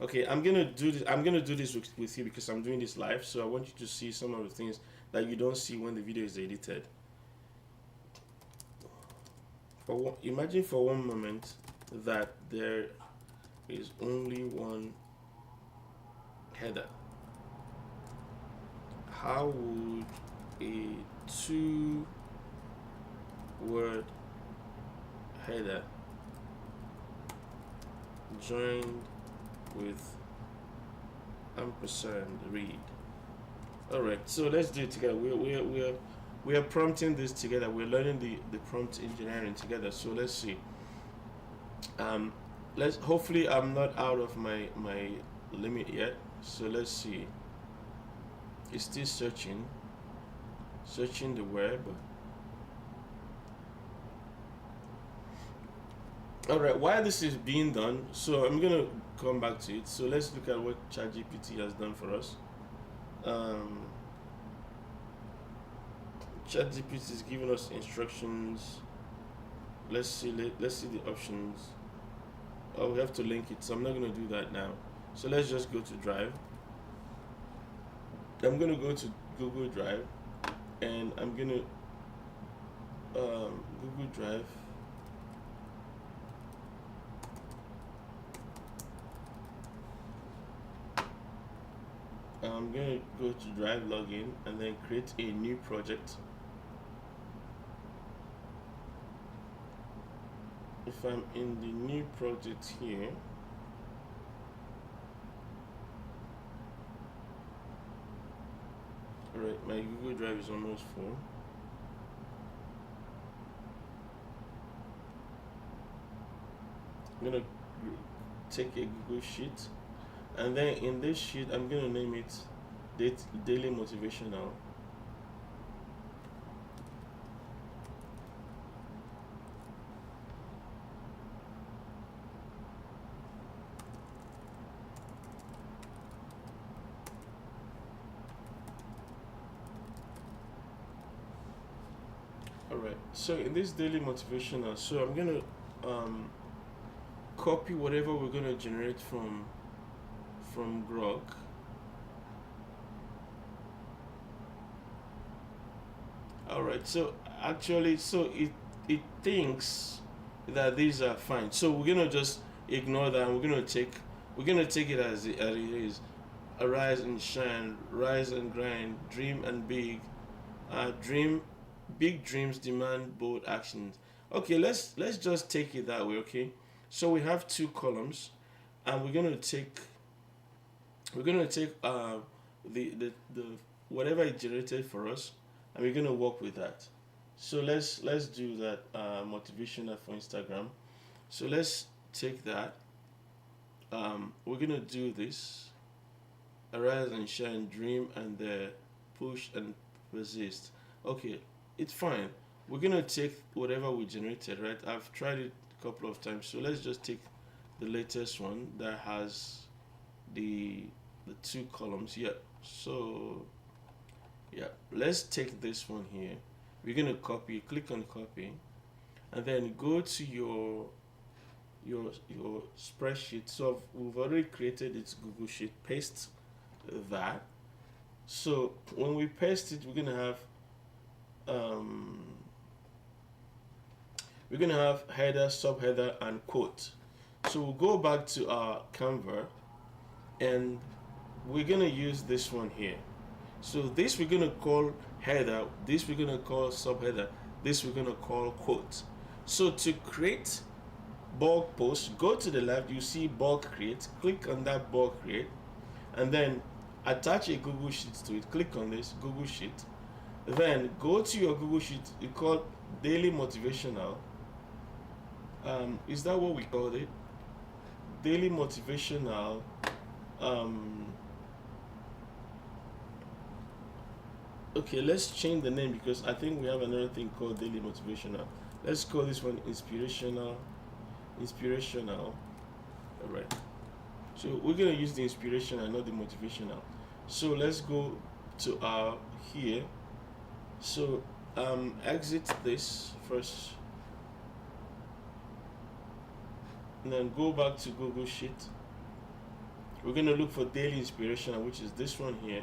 Okay, I'm gonna do this. I'm gonna do this with you because I'm doing this live. So I want you to see some of the things that you don't see when the video is edited. Imagine for one moment that there is only one header. How would a two-word header joined with ampersand read? All right, so let's do it together. We are prompting this together. We're learning the prompt engineering together. So let's see. Let's hopefully I'm not out of my limit yet. So let's see. It's still searching the web. All right, while this is being done, so I'm gonna come back to it. So let's look at what ChatGPT has done for us. ChatGPT is giving us instructions. Let's see the options. Oh, we have to link it, so I'm not gonna do that now. So let's just go to Drive. I'm gonna go to Google Drive, and I'm gonna Google Drive. I'm gonna go to Drive login and then create a new project. If I'm in the new project here, alright, my Google Drive is almost full. I'm gonna take a Google Sheet, and then in this sheet I'm gonna name it Daily Motivational. Alright, so in this Daily Motivational, so I'm gonna copy whatever we're gonna generate from Grok. All right, so actually, so it thinks that these are fine. So we're gonna just ignore that, and we're gonna take it as it is. Arise and shine, rise and grind, dream and big. Dream, big dreams demand bold actions. Okay, let's just take it that way. Okay, so we have two columns, and we're gonna take the whatever it generated for us, and we're gonna work with that. So let's do that motivational for Instagram. So let's take that. We're gonna do this: arise and shine, dream and push and persist. Okay, it's fine. We're gonna take whatever we generated, right? I've tried it a couple of times, so let's just take the latest one that has the two columns. Yeah. So yeah, let's take this one here. We're gonna copy. Click on copy, and then go to your spreadsheet. So we've already created its Google Sheet. Paste that. So when we paste it, um, we're gonna have header, subheader, and quote. So we'll go back to our Canva, and we're gonna use this one here. So this we're gonna call header, this we're gonna call subheader, this we're gonna call quote. So to create bulk post, go to the left, you see bulk create, click on that bulk create, and then attach a Google Sheet to it. Click on this Google Sheet, then go to your Google Sheet. You call daily motivational. Is that what we called it? Daily motivational. Okay, let's change the name because I think we have another thing called daily motivational. Let's call this one inspirational. All right. So we're gonna use the inspirational, not the motivational. So let's go to our here. So exit this first, and then go back to Google Sheet. We're gonna look for daily inspirational, which is this one here.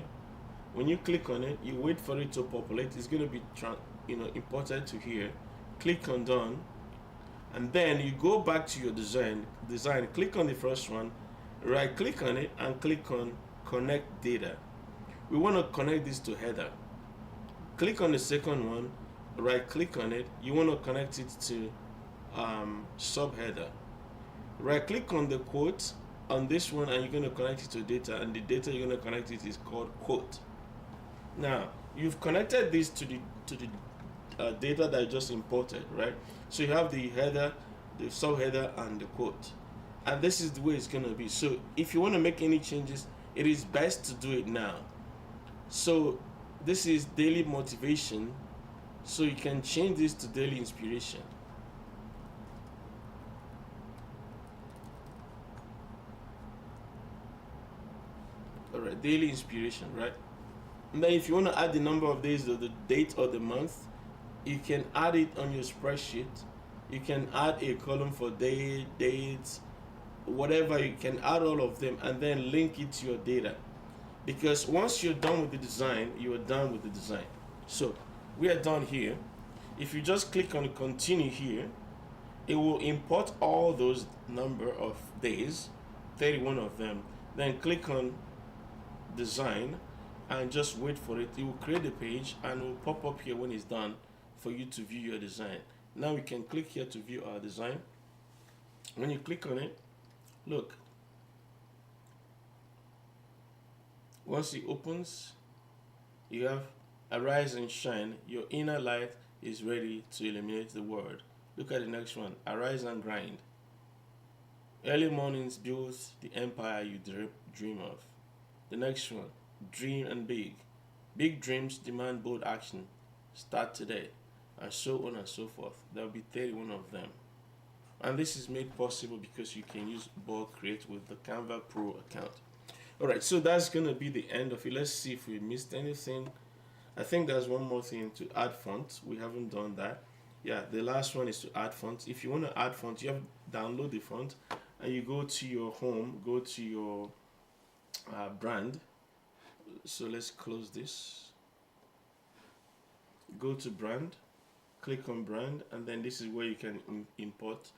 When you click on it, you wait for it to populate. It's gonna be imported to here. Click on done, and then you go back to your design. Click on the first one, right click on it, and click on connect data. We want to connect this to header. Click on the second one, right click on it. You want to connect it to subheader. Right click on the quote on this one, and you're going to connect it to data, and the data you're going to connect it is called quote. Now you've connected this to the data that I just imported, right? So you have the header, the subheader, and the quote, and this is the way it's going to be. So if you want to make any changes, it is best to do it now. So this is daily motivation, so you can change this to daily inspiration. All right, daily inspiration, right? And then if you want to add the number of days or the date or the month, you can add it on your spreadsheet. You can add a column for day, dates, whatever. You can add all of them and then link it to your data, because once you're done with the design, you are done with the design. So we are done here. If you just click on continue here, it will import all those number of days, 31 of them. Then click on design and just wait for it. It will create a page and it will pop up here when it's done for you to view your design. Now we can click here to view our design. When you click on it, look, once it opens, you have arise and shine. Your inner light is ready to illuminate the world. Look at the next one, arise and grind. Early mornings build the empire you dream of. The next one, dream and big. Big dreams demand bold action. Start today. And so on and so forth. There will be 31 of them. And this is made possible because you can use bulk create with the Canva Pro account. Alright, so that's going to be the end of it. Let's see if we missed anything. I think there's one more thing to add fonts. We haven't done that. Yeah, the last one is to add fonts. If you want to add fonts, you have to download the font and you go to your home, go to your brand. So let's close this. Go to brand, click on brand, and then this is where you can import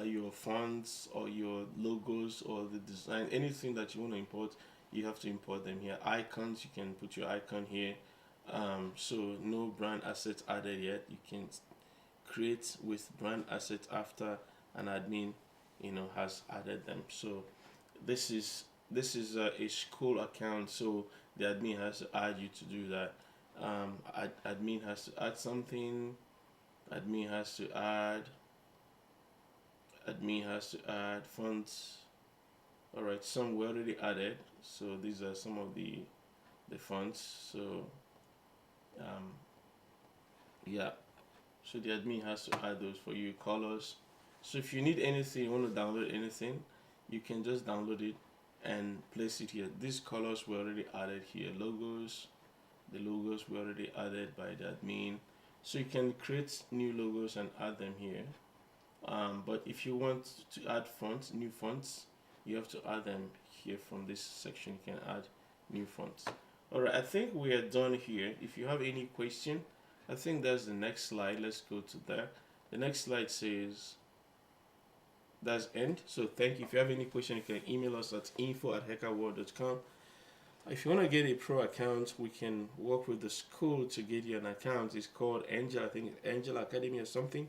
your fonts or your logos or the design, anything that you want to import. You have to import them here. Icons, you can put your icon here. So no brand assets added yet. You can create with brand assets after an admin has added them. So this is a school account, so the admin has to add you to do that. Admin has to add something. Admin has to add admin has to add fonts. All right, some we already added, so these are some of the fonts. So um, yeah, so the admin has to add those for you. Colors. So if you need anything, you want to download anything, you can just download it and place it here. These colors were already added here. Logos, the logos were already added by the admin, so you can create new logos and add them here. But if you want to add fonts, new fonts, you have to add them here from this section. You can add new fonts. All right, I think we are done here. If you have any question, I think that's the next slide. Let's go to that. The next slide says that's end. So thank you. If you have any question, you can email us at info@hackerworld.com. If you want to get a pro account, we can work with the school to get you an account. It's called Angel, I think it's Angel Academy or something.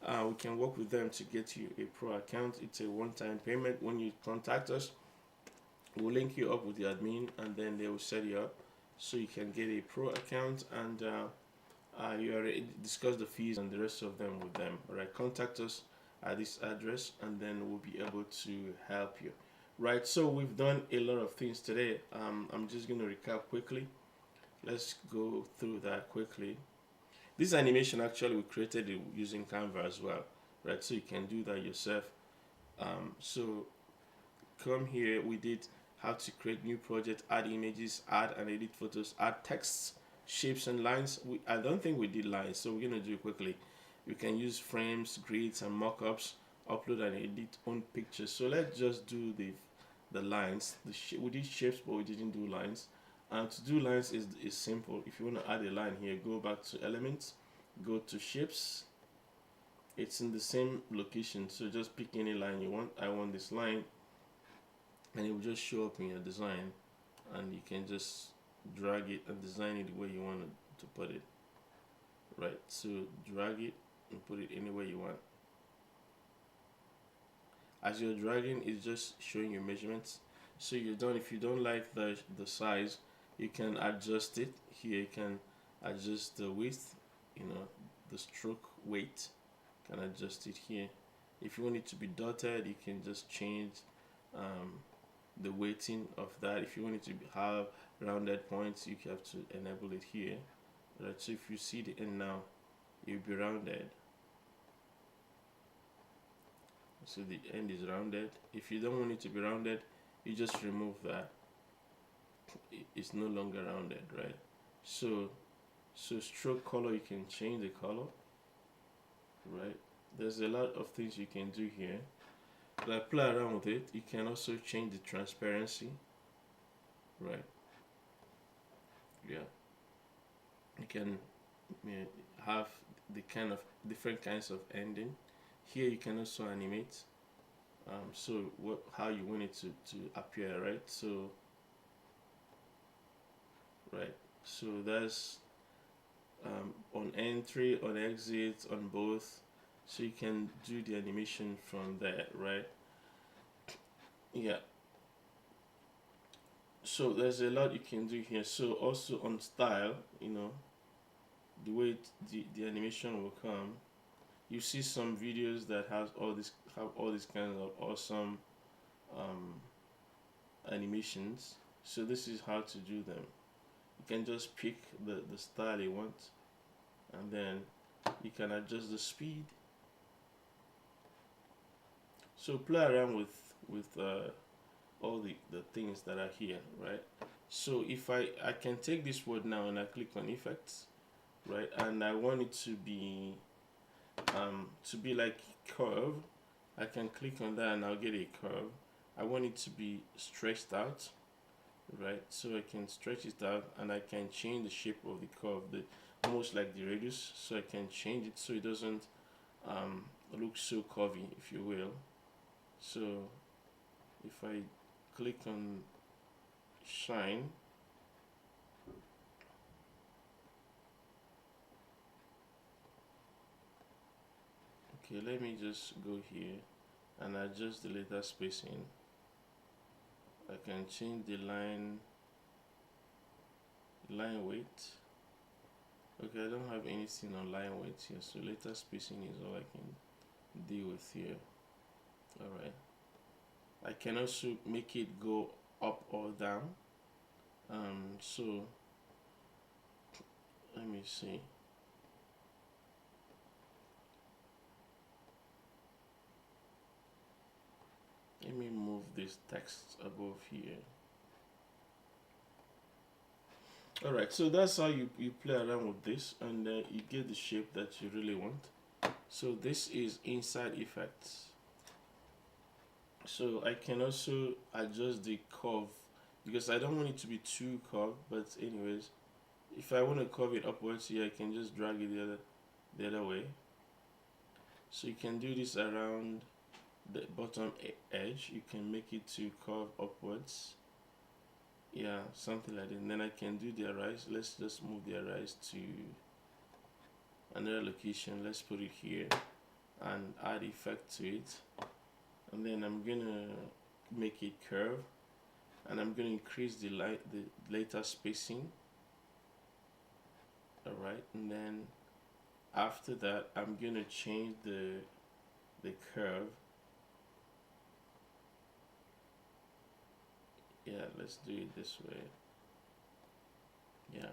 We can work with them to get you a pro account. It's a one-time payment. When you contact us, we'll link you up with the admin, and then they will set you up so you can get a pro account, and you already discuss the fees and the rest of them with them. All right, contact us at this address, and then we'll be able to help you. Right, so we've done a lot of things today. I'm just going to recap quickly. Let's go through that quickly. This animation actually we created it using Canva as well, right? So you can do that yourself. So come here, we did how to create new project, add images, add and edit photos, add texts, shapes and lines. I don't think we did lines, so we're gonna do it quickly. You can use frames, grids and mockups, upload and edit own pictures. So let's just do the lines. We did shapes, but we didn't do lines. And to do lines is simple. If you want to add a line here, go back to elements, go to shapes. It's in the same location, so just pick any line you want. I want this line, and it will just show up in your design, and you can just drag it and design it the way you want to put it. Right, so drag it and put it anywhere you want. As you're dragging, it's just showing your measurements. So you're done. If you don't like the size, you can adjust it here. You can adjust the width, the stroke weight, you can adjust it here. If you want it to be dotted, you can just change the weighting of that. If you want it to have rounded points, you have to enable it here. Right, so if you see the end now, it'll be rounded. So the end is rounded. If you don't want it to be rounded, you just remove that. It's no longer rounded, right? So stroke color, you can change the color, right? There's a lot of things you can do here. Like play around with it. You can also change the transparency, right? Yeah, you can have the kind of different kinds of ending. Here you can also animate. So how you want it to appear, right? So that's on entry, on exit, on both, so you can do the animation from there, right? Yeah, so there's a lot you can do here. So also on style, the way the animation will come, you see some videos that have all these kinds of awesome animations. So this is how to do them. You can just pick the style you want, and then you can adjust the speed. So play around with all the things that are here, right? So if I can take this word now and I click on effects, right, and I want it to be like curve, I can click on that and I'll get a curve. I want it to be stretched out, right? So I can stretch it out and I can change the shape of the curve, almost like the radius. So I can change it so it doesn't look so curvy, if you will. So if I click on shine, okay, let me just go here and adjust the letter spacing. I can change the line weight. Okay, I don't have anything on line weight here, so letter spacing is all I can deal with here. All right. I can also make it go up or down. So let me see. Let me move this text above here. All right, so that's how you play around with this, and you get the shape that you really want. So this is inside effects. So I can also adjust the curve because I don't want it to be too curved, but anyways, if I want to curve it upwards here, I can just drag it the other way. So you can do this around the bottom edge. You can make it to curve upwards. Yeah, something like that. And then I can do the arise. Let's just move the arise to another location. Let's put it here and add effect to it. And then I'm gonna make it curve, and I'm gonna increase the later spacing. All right, and then after that, I'm gonna change the curve. Yeah, let's do it this way. Yeah.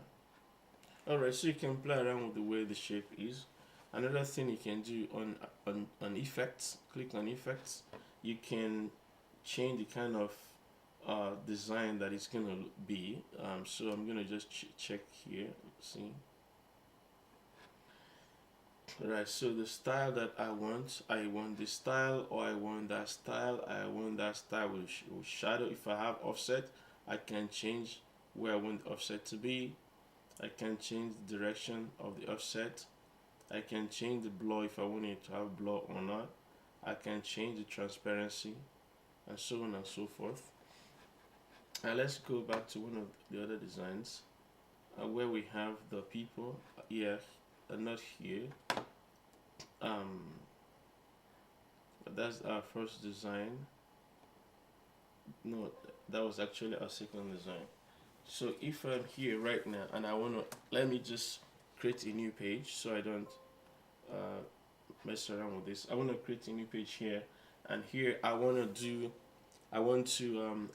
Alright, so you can play around with the way the shape is. Another thing you can do on effects, click on effects, you can change the kind of design that it's gonna be. So I'm gonna just check here, see. Right, so the style that I want this style, or I want that style, I want that style with shadow. If I have offset, I can change where I want the offset to be. I can change the direction of the offset. I can change the blur if I want it to have blur or not. I can change the transparency, and so on and so forth. And let's go back to one of the other designs where we have the people here, not here. That's our first design. No, that was actually our second design. So if I'm here right now and I want to, let me just create a new page so I don't mess around with this. I want to create a new page here, and here I want to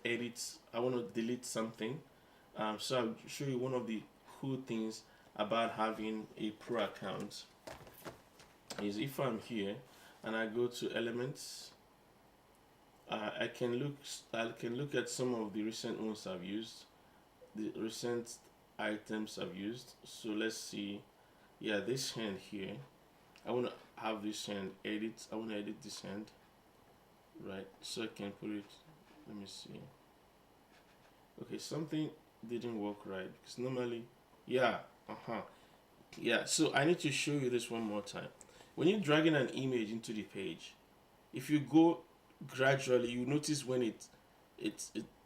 edit, I want to delete something. So I'll show you one of the cool things about having a pro account is if I'm here and I go to elements, I can look at some of the recent ones I've used, the recent items I've used. So let's see. Yeah, this hand here, I want to have this hand edit. I want to edit this hand, right? So I can put it, let me see. Okay, something didn't work right because normally, yeah, yeah. So I need to show you this one more time. When you're dragging an image into the page, if you go gradually, you notice when it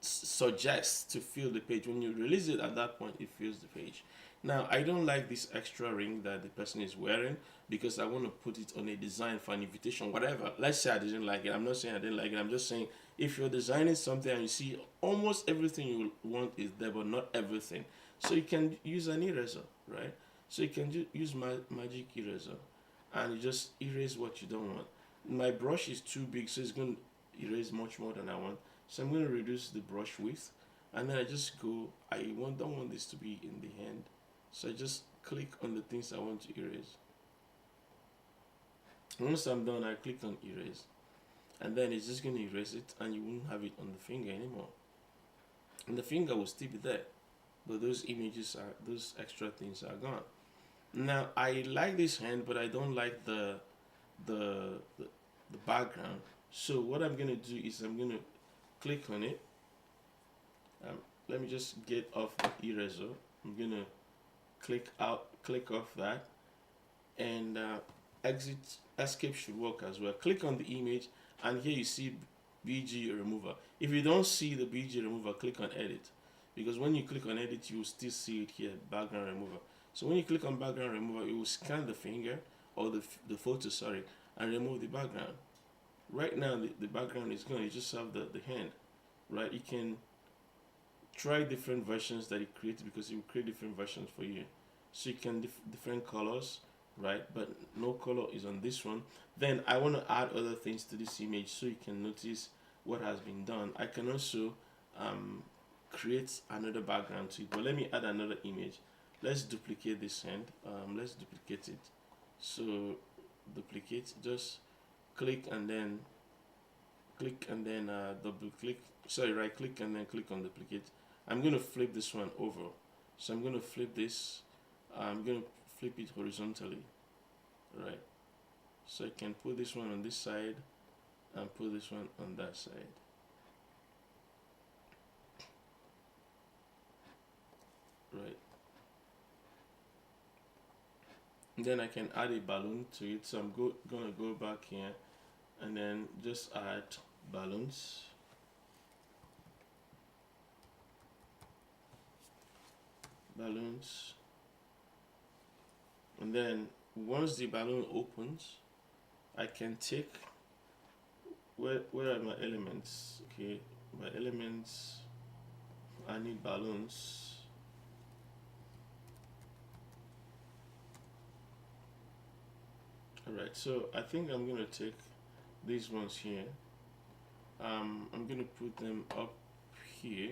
suggests to fill the page. When you release it at that point, it fills the page. Now I don't like this extra ring that the person is wearing because I want to put it on a design for an invitation, whatever. Let's say I didn't like it. I'm not saying I didn't like it. I'm just saying if you're designing something and you see almost everything you want is there, but not everything, so you can use an eraser, right? So you can use magic eraser, and you just erase what you don't want. My brush is too big, so it's going to erase much more than I want. So I'm going to reduce the brush width, and then I just go, don't want this to be in the hand. So I just click on the things I want to erase. Once I'm done, I click on erase, and then it's just going to erase it, and you won't have it on the finger anymore. And the finger will still be there, but those extra things are gone. Now I like this hand, but I don't like the background. So what I'm gonna do is I'm gonna click on it. Let me just get off the eraser. I'm gonna click off that, and escape should work as well. Click on the image, and here you see BG remover. If you don't see the BG remover, click on edit, because when you click on edit, you will still see it here, background remover. So when you click on background remover, it will scan the finger or the photo, sorry, and remove the background. Right now, the background is gone. You just have the hand, right? You can try different versions that it creates because it will create different versions for you. So you can different colors. right? But no color is on this one. Then I want to add other things to this image so you can notice what has been done. I can also create another background to it, but let me add another image. Let's duplicate this hand. Let's duplicate it. So duplicate, just click and then double click, sorry, right click and then click on duplicate. I'm going to flip this one over, so I'm going to flip this. I'm going to flip it horizontally, right? So I can put this one on this side and put this one on that side. Right. And then I can add a balloon to it. So I'm gonna go back here and then just add balloons. Balloons. And then once the balloon opens, I can take, where are my elements? Okay, my elements, I need balloons. Alright, so I think I'm gonna take these ones here. I'm gonna put them up here,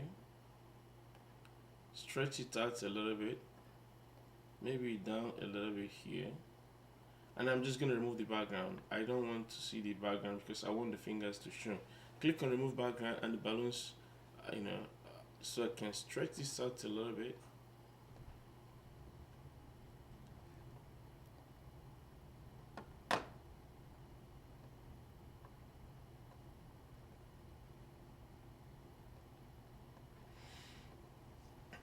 stretch it out a little bit, maybe down a little bit here, and I'm just gonna remove the background. I don't want to see the background because I want the fingers to show. Click on remove background and the balloons, so I can stretch this out a little bit.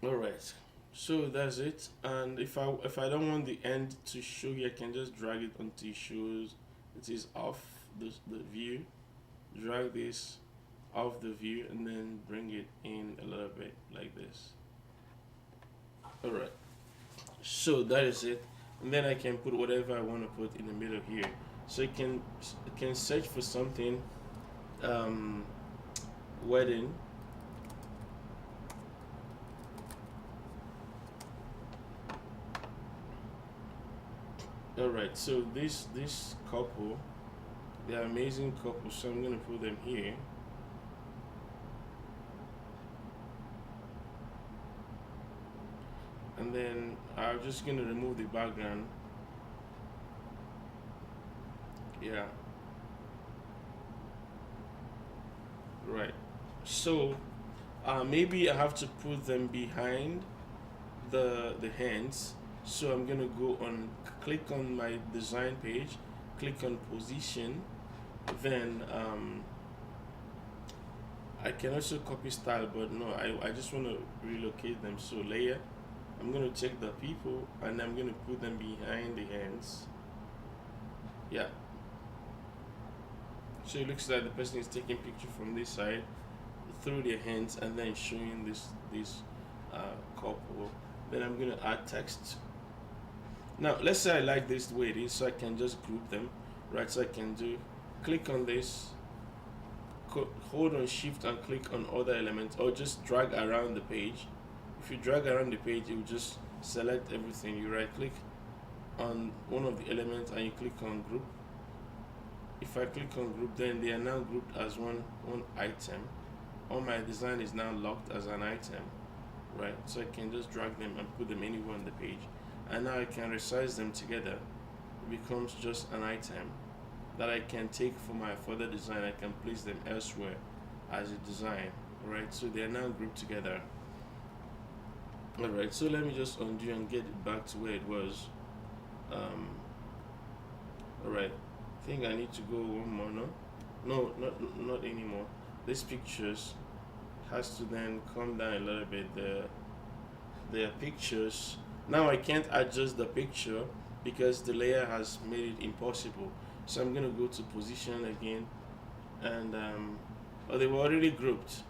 All right, so that's it. And if I don't want the end to show here, I can just drag it until it shows it is off the view. Drag this off the view and then bring it in a little bit like this. All right, so that is it. And then I can put whatever I want to put in the middle here. So you can search for something, wedding. Alright, so this couple, they're amazing couple, so I'm gonna put them here. And then I'm just gonna remove the background. Yeah. Right. So maybe I have to put them behind the hands. So I'm gonna go on, click on my design page, click on position, then I can also copy style, but no, I just want to relocate them. So layer, I'm gonna take the people and I'm gonna put them behind the hands. Yeah, so it looks like the person is taking picture from this side through their hands and then showing this couple. Then I'm gonna add text. Now let's say I like this the way it is, so I can just group them, right? So I can click on this, hold on shift and click on other elements, or just drag around the page. If you drag around the page, it will just select everything. You right click on one of the elements and you click on group. If I click on group, then they are now grouped as one item. All my design is now locked as an item, right? So I can just drag them and put them anywhere on the page. And now I can resize them together. It becomes just an item that I can take for my further design. I can place them elsewhere as a design. Alright, so they are now grouped together. Alright, so let me just undo and get it back to where it was. Alright, I think I need to go one more. No, not anymore. These pictures has to then come down a little bit. The pictures. Now I can't adjust the picture because the layer has made it impossible. So I'm gonna go to position again, and they were already grouped,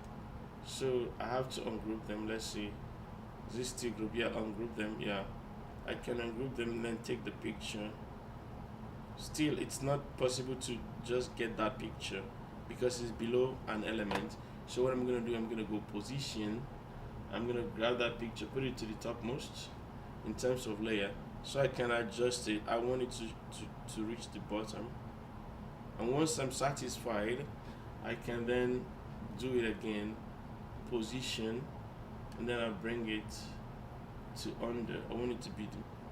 so I have to ungroup them. Let's see, is this still group? Yeah, ungroup them. Yeah, I can ungroup them and then take the picture. Still, it's not possible to just get that picture because it's below an element. So what I'm gonna do, I'm gonna go position. I'm gonna grab that picture, put it to the topmost in terms of layer, so I can adjust it. I want it to reach the bottom, and once I'm satisfied, I can then do it again, position, and then I bring it to under. I want it to be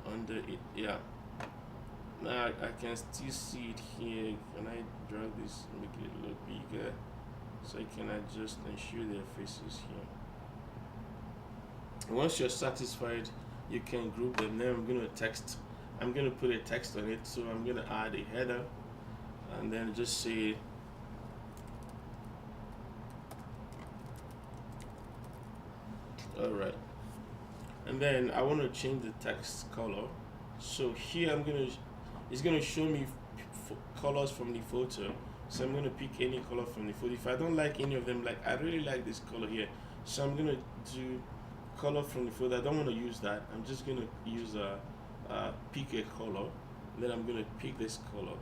under it. Yeah. Now I can still see it here. Can I drag this, make it a little bigger, so I can adjust and show their faces here. Once you're satisfied, you can group them. Then I'm gonna put a text on it, so I'm gonna add a header, and then just say alright. And then I want to change the text color. So here it's gonna show me colors from the photo. So I'm gonna pick any color from the photo. If I don't like any of them, like I really like this color here, so I'm gonna do color from the photo. I don't want to use that. I'm just gonna use pick a color. Then I'm gonna pick this color.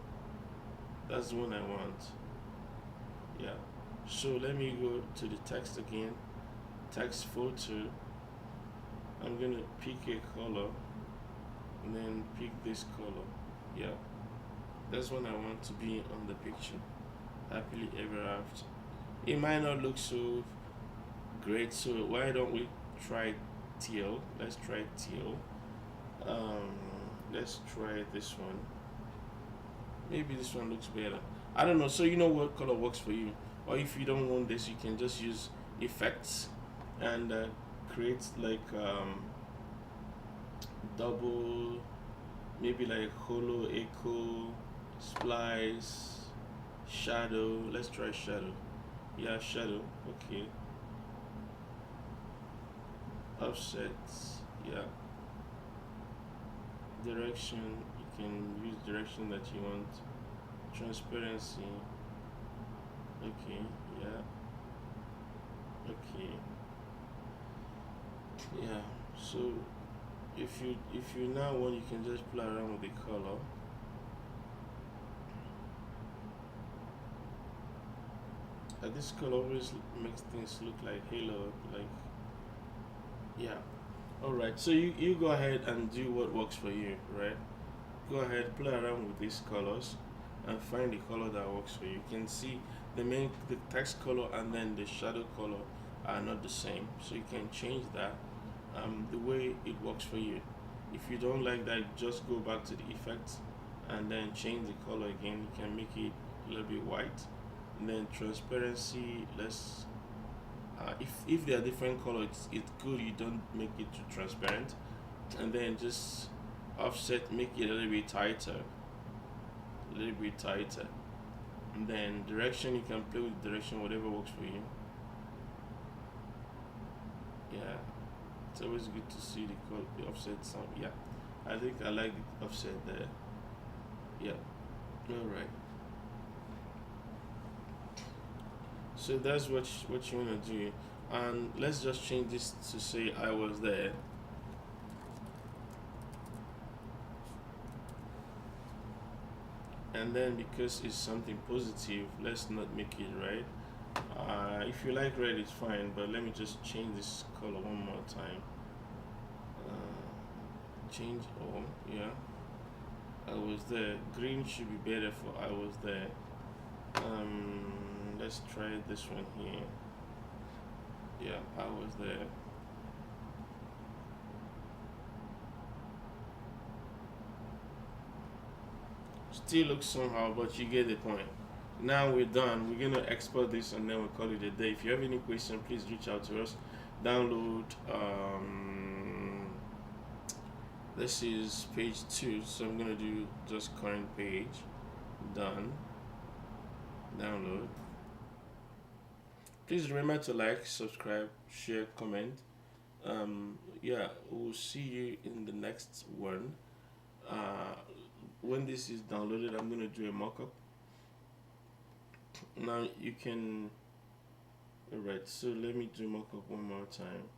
That's the one I want. Yeah. So let me go to the text again. Text photo. I'm gonna pick a color and then pick this color. Yeah. That's what I want to be on the picture. Happily ever after. It might not look so great, so why don't we try teal? Let's try teal. Let's try this one. Maybe this one looks better. I don't know. So you know what color works for you. Or if you don't want this, you can just use effects and create like double, maybe like holo, echo, splice, shadow. Let's try shadow. Yeah, shadow. Okay. Offset. Yeah. Direction. You can use direction that you want. Transparency. Okay. Yeah. Okay. Yeah. So if you now want, you can just play around with the color. This color always makes things look like halo, like yeah. All right. So you go ahead and do what works for you, right? Go ahead, play around with these colors, and find the color that works for you. You can see the text color and then the shadow color are not the same, so you can change that the way it works for you. If you don't like that, just go back to the effects and then change the color again. You can make it a little bit white, and then transparency. Let's if they are different colors, it's good you don't make it too transparent, and then just offset, make it a little bit tighter, and then direction, you can play with direction, whatever works for you. Yeah, it's always good to see the offset sound. Yeah, I think I like the offset there. Yeah. All right. So that's what you want to do, and let's just change this to say I was there. And then because it's something positive, let's not make it right. If you like red, it's fine, but let me just change this color one more time. Change all. Yeah, I was there. Green should be better for I was there. Let's try this one here. Yeah, I was there. Still looks somehow, but you get the point. Now we're done. We're gonna export this and then we'll call it a day. If you have any question, please reach out to us. Download. This is page 2, so I'm gonna do just current page. Done. Download. Please remember to like, subscribe, share, comment. Yeah, we'll see you in the next one. When this is downloaded, I'm gonna do a mockup. Now you can. Alright, so let me do mockup one more time.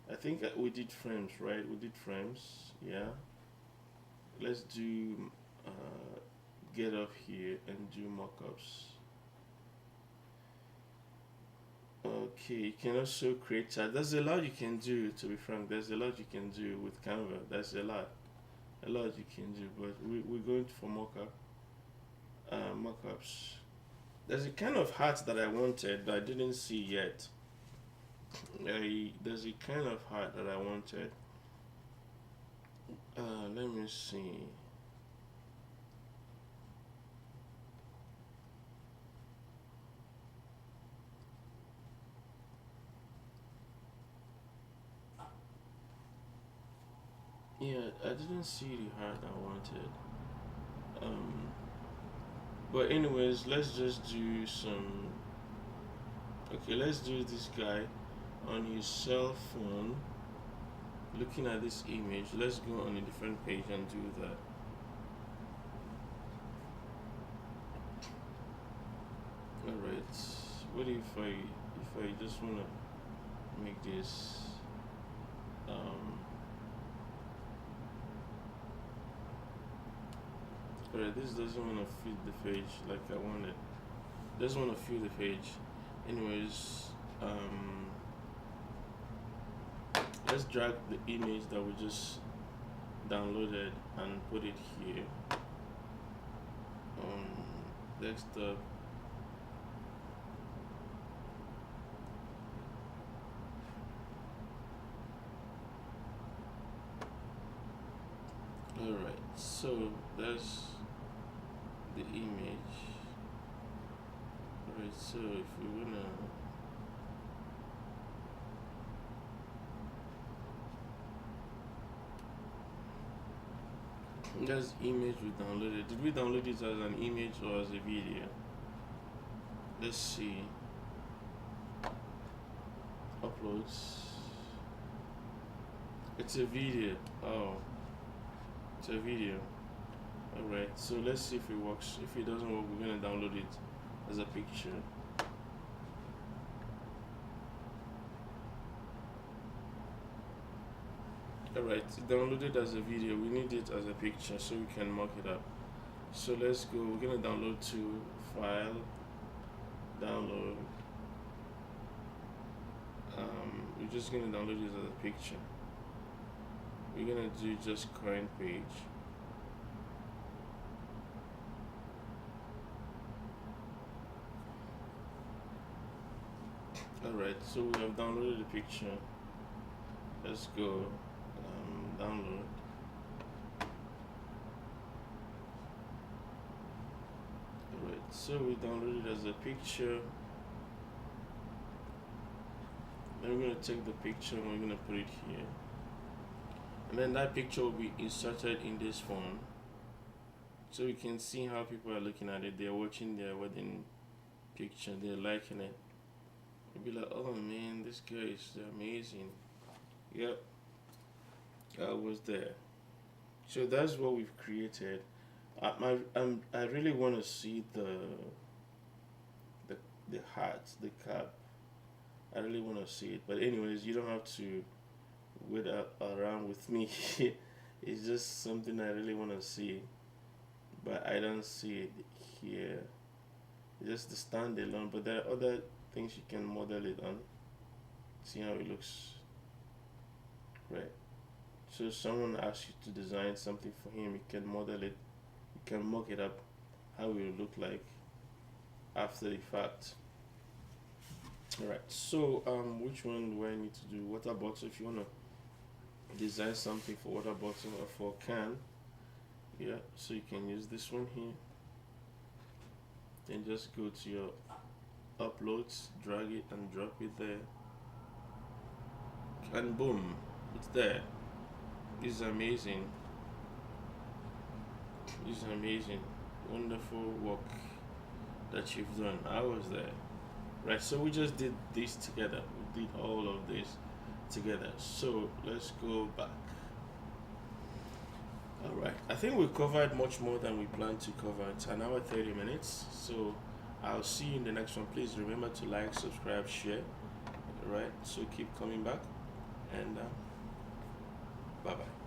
I think we did frames, right? We did frames, yeah. Let's do get off here and do mockups. Okay, you can also create chat. There's a lot you can do, to be frank. There's a lot you can do with Canva. There's a lot. a lot you can do, but we're going for mockups. There's a kind of heart that I wanted but I didn't see yet. There's a kind of heart that I wanted. Let me see. Yeah, I didn't see the heart I wanted. But anyways, let's just do some. Okay, let's do this guy on his cell phone looking at this image. Let's go on a different page and do that. Alright, what if I just wanna make this alright, this doesn't wanna fit the page like I wanted. Doesn't wanna fill the page. Anyways, let's drag the image that we just downloaded and put it here on desktop. Alright, so that's the image. Alright, so if we wanna that's image we downloaded. Did we download it as an image or as a video? Let's see. Uploads. It's a video. Oh, it's a video. Alright, so let's see if it works. If it doesn't work, we're gonna download it as a picture. Alright, downloaded as a video. We need it as a picture so we can mock it up. So let's go. We're gonna download to file, download. We're just gonna download it as a picture. We're gonna do just current page. Alright, so we have downloaded the picture. Let's go. Download. Alright, so we downloaded as a picture. Then we're going to take the picture and we're going to put it here. And then that picture will be inserted in this phone. So we can see how people are looking at it. They're watching their wedding picture. They're liking it. You'll be like, oh man, this guy is amazing. Yep. I was there. So that's what we've created. I really want to see the hat, the cap. I really want to see it. But anyways, you don't have to wait around with me. It's just something I really want to see, but I don't see it here. Just the stand alone. But there are other things you can model it on. See how it looks. Right. So someone asks you to design something for him, you can model it, you can mock it up how it will look like after the fact. Alright, so which one do I need to do? Water bottle. If you wanna design something for water bottle or for can, yeah, so you can use this one here. Then just go to your uploads, drag it and drop it there. And boom, it's there. This is amazing. This is amazing. Wonderful work that you've done. I was there. Right, so we just did this together. We did all of this together. So let's go back. Alright, I think we covered much more than we planned to cover. It's an hour 30 minutes. So I'll see you in the next one. Please remember to like, subscribe, share. Alright, so keep coming back and bye bye.